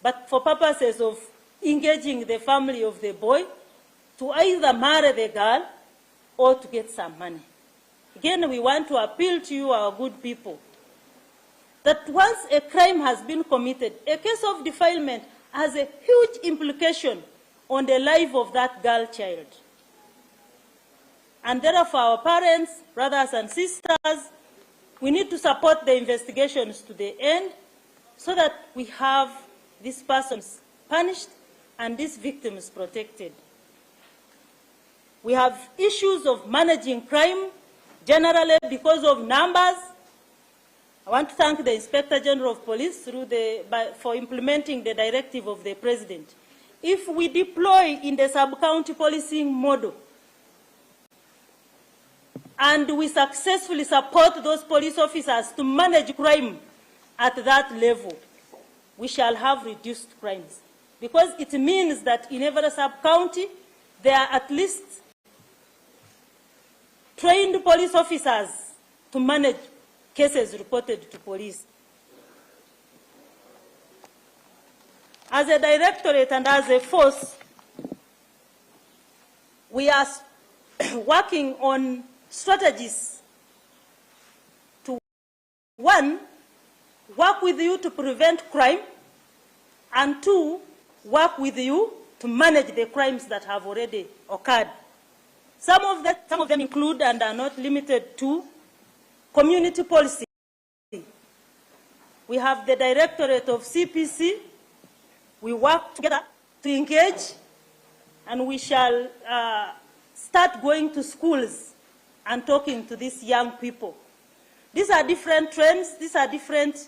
but for purposes of engaging the family of the boy to either marry the girl or to get some money. Again, we want to appeal to you, our good people, that once a crime has been committed, a case of defilement has a huge implication on the life of that girl child. And therefore, our parents, brothers and sisters, we need to support the investigations to the end so that we have these persons punished and these victims protected. We have issues of managing crime generally because of numbers. I want to thank the Inspector General of Police for implementing the directive of the President. If we deploy in the sub-county policing model and we successfully support those police officers to manage crime at that level, we shall have reduced crimes. Because it means that in every sub-county, there are at least trained police officers to manage cases reported to police. As a directorate and as a force, we are working on strategies to, one, work with you to prevent crime, and two, work with you to manage the crimes that have already occurred. Some of them include and are not limited to community policy. We have the Directorate of CPC. We work together to engage, and we shall start going to schools and talking to these young people. These are different trends. These are different.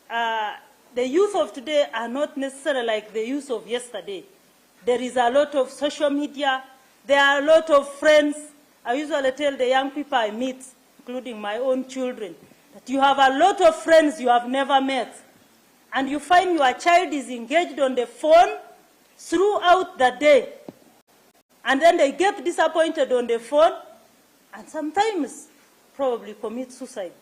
The youth of today are not necessarily like the youth of yesterday. There is a lot of social media. There are a lot of friends. I usually tell the young people I meet, including my own children, that you have a lot of friends you have never met. And you find your child is engaged on the phone throughout the day. And then they get disappointed on the phone and sometimes probably commit suicide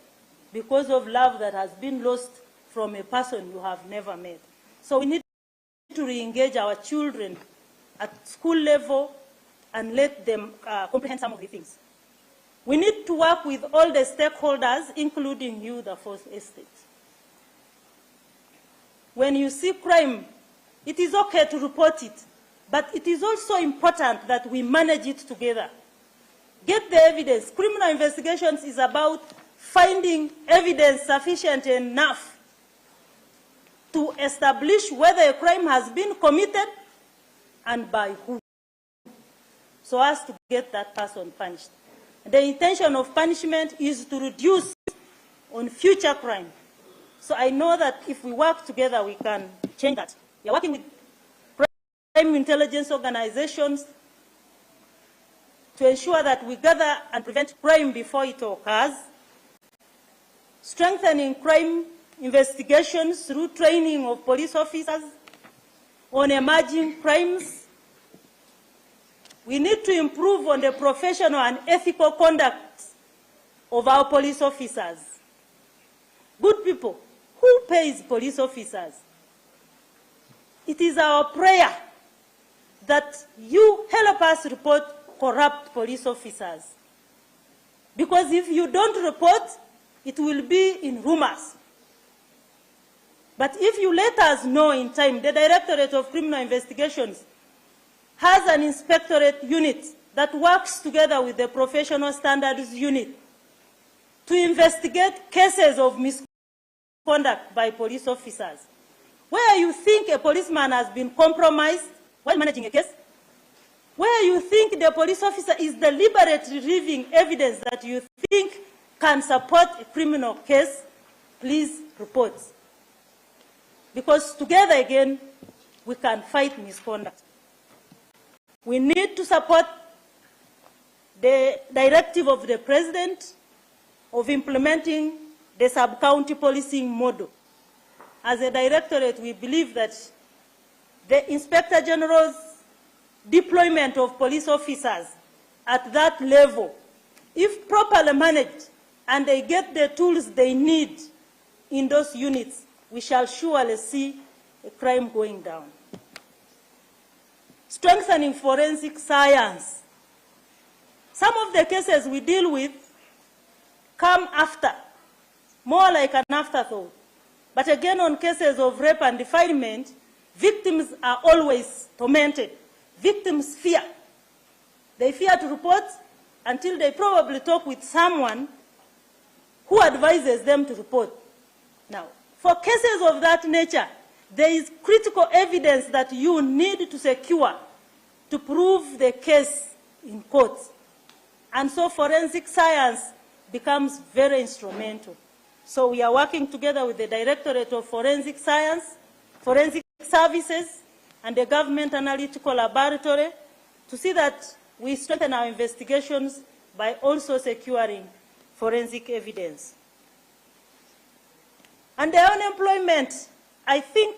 because of love that has been lost from a person you have never met. So we need to re-engage our children at school level and let them comprehend some of the things. We need to work with all the stakeholders, including you, the Fourth Estate. When you see crime, it is okay to report it, but it is also important that we manage it together. Get the evidence. Criminal investigations is about finding evidence sufficient enough to establish whether a crime has been committed and by who, so as to get that person punished. The intention of punishment is to reduce on future crime. So I know that if we work together, we can change that. We are working with crime intelligence organizations to ensure that we gather and prevent crime before it occurs, strengthening crime investigations through training of police officers on emerging crimes. We need to improve on the professional and ethical conduct of our police officers. Good people, who pays police officers? It is our prayer that you help us report corrupt police officers. Because if you don't report, it will be in rumors. But if you let us know in time, the Directorate of Criminal Investigations has an inspectorate unit that works together with the Professional Standards Unit to investigate cases of misconduct by police officers. Where you think a policeman has been compromised while managing a case, where you think the police officer is deliberately revealing evidence that you think can support a criminal case, please report. Because together again, we can fight misconduct. We need to support the directive of the President of implementing the sub-county policing model. As a directorate, we believe that the Inspector General's deployment of police officers at that level, if properly managed and they get the tools they need in those units, we shall surely see a crime going down. Strengthening forensic science. Some of the cases we deal with come after, more like an afterthought. But again, on cases of rape and defilement, victims are always tormented. Victims fear. They fear to report until they probably talk with someone who advises them to report. Now, for cases of that nature, there is critical evidence that you need to secure to prove the case in court. And so forensic science becomes very instrumental. So we are working together with the Directorate of Forensic Science, Forensic Services, and the Government Analytical Laboratory to see that we strengthen our investigations by also securing forensic evidence. And the unemployment, I think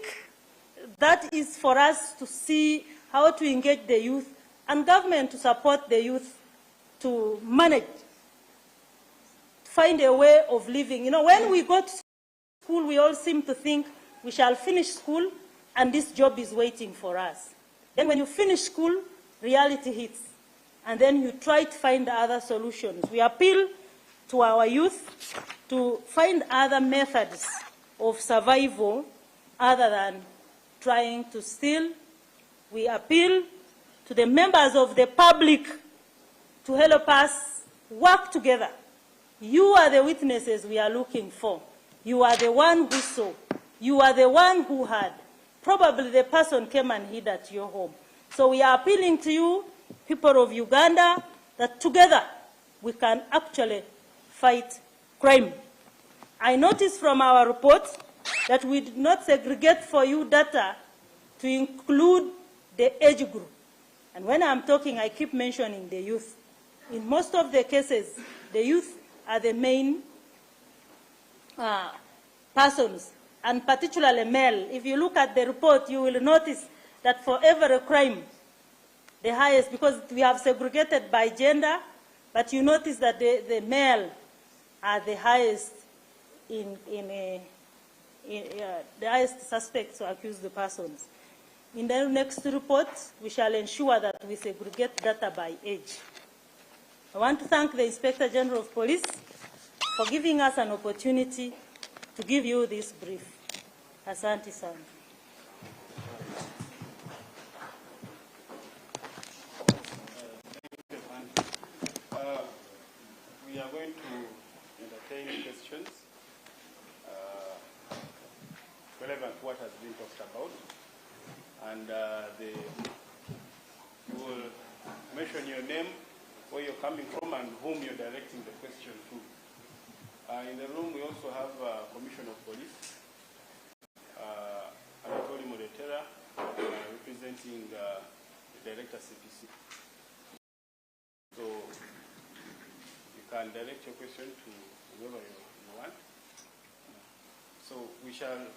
that is for us to see how to engage the youth and government to support the youth to manage, to find a way of living. You know, when we go to school, we all seem to think we shall finish school and this job is waiting for us. Then when you finish school, reality hits. And then you try to find other solutions. We appeal to our youth to find other methods of survival other than trying to steal. We appeal to the members of the public to help us work together. You are the witnesses we are looking for. You are the one who saw. You are the one who heard. Probably the person came and hid at your home. So we are appealing to you, people of Uganda, that together we can actually fight crime. I noticed from our report that we did not segregate for you data to include the age group. And when I'm talking, I keep mentioning the youth. In most of the cases, the youth are the main persons, and particularly male. If you look at the report, you will notice that for every crime, the highest, because we have segregated by gender, but you notice that the male are the highest the highest suspects or accused persons. In the next report, we shall ensure that we segregate data by age. I want to thank the Inspector General of Police for giving us an opportunity to give you this brief. Asante sana. We are going to entertain questions relevant to what has been talked about, and you will mention your name, where you're coming from, and whom you're directing the question to. In the room, we also have Commissioner of Police, Alipoota, representing the Director CPC. So you can direct your question to whoever you want. So we shall,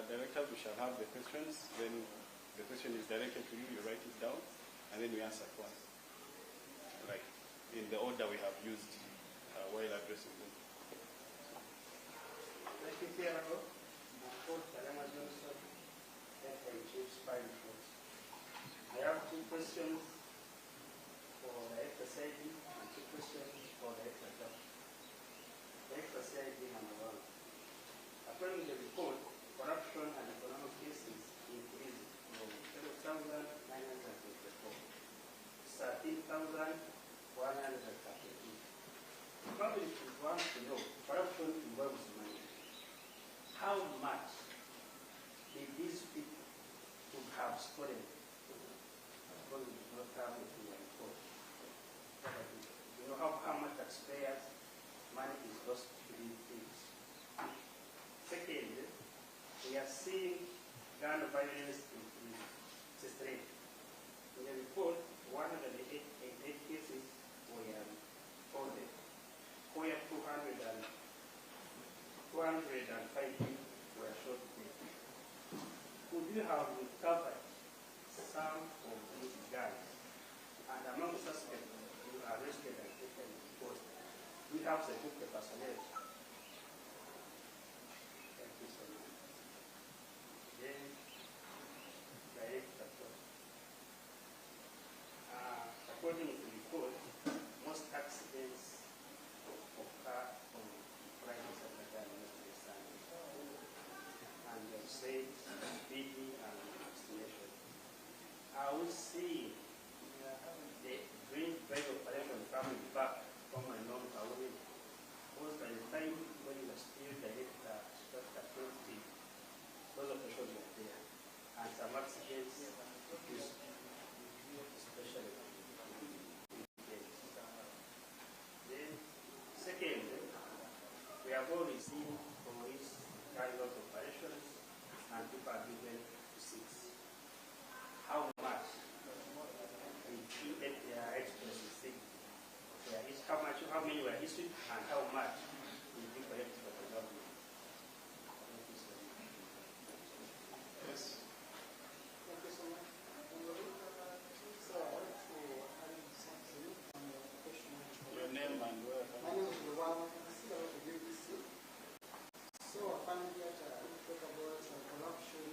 Director, we shall have the questions. Then the question is directed to you, you write it down, and then we answer at once, like in the order we have used while addressing them. I have two questions for Director Saidi and two questions for Director Job. Director Saidi, number one. According to the report, corruption and economic cases increased from 12,924 to 13,132. The public wants to know corruption involves money. How much did these people who have stolen because we do not have it in the report? You know how much taxpayers' money is lost to these things. Second, we are seeing gun violence increase. Straight. In the report, 188 cases were reported, where 205 people were shot dead. Could you have recovered some of these guns? And among the suspects who are arrested and taken to court, we have secured the personnel. Thank you so much. Then, Director, according to the report, most accidents occur on Friday, Saturday, and Sunday. And they say speeding and vaccination. I will see the green bag operation coming back from my non-away. Because by the time when you are still director, Dr. 20, those operations were there. And some accidents used, especially. Then, second, we have all received police carry out operations and people are given to 6. How much did their express receive? How many were issued and how much did you collect from the government? Thank you so much. Yes. Thank you so much. So I want to add something on the question. Your name and where? My name is Luwan. I'm still out of UBC. So apparently, we talk about corruption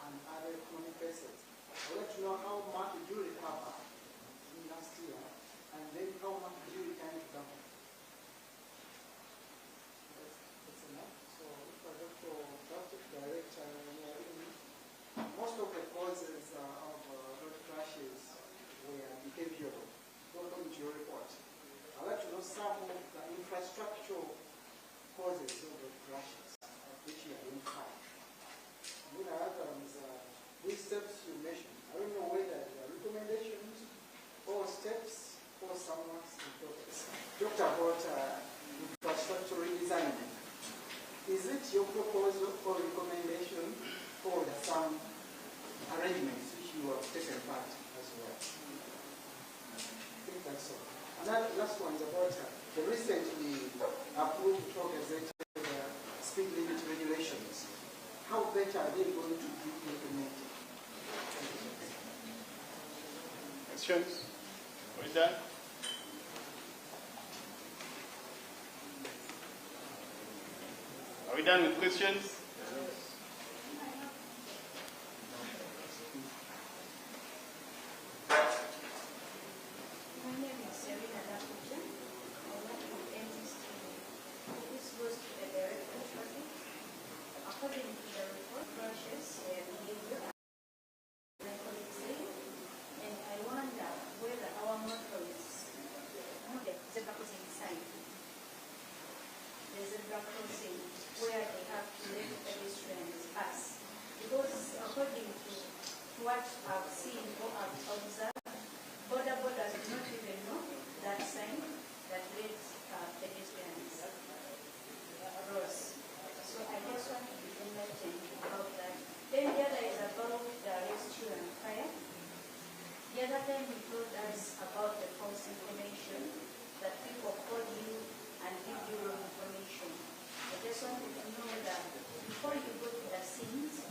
and other economic cases. I would like to know how much did you recover in last year, and then how much did you return to government? That's enough. So if I go to traffic director, most of the causes of road crashes were behavioral, according to your report. I'd like to know some of the infrastructural causes of road crashes, which you identified. Then other ones, which steps you mentioned. I don't know whether they are recommendations or steps or someone's importance. Talked about infrastructure redesign. Is it your proposal or recommendation, or some arrangements which you have taken part as well? think that's all. And that last one is about the recently approved organized speed limit regulations. How better are they going to be implemented? Questions? Are we done? Are we done with questions? What I've seen or I've observed, borders do not even know that sign that reads pedestrians roads. So I just want to be enlightened about that. Then the other is about the rescue and fire. The other time you told us about the false information, that people call you and give you wrong information. I just wanted to know that before you go to the scenes,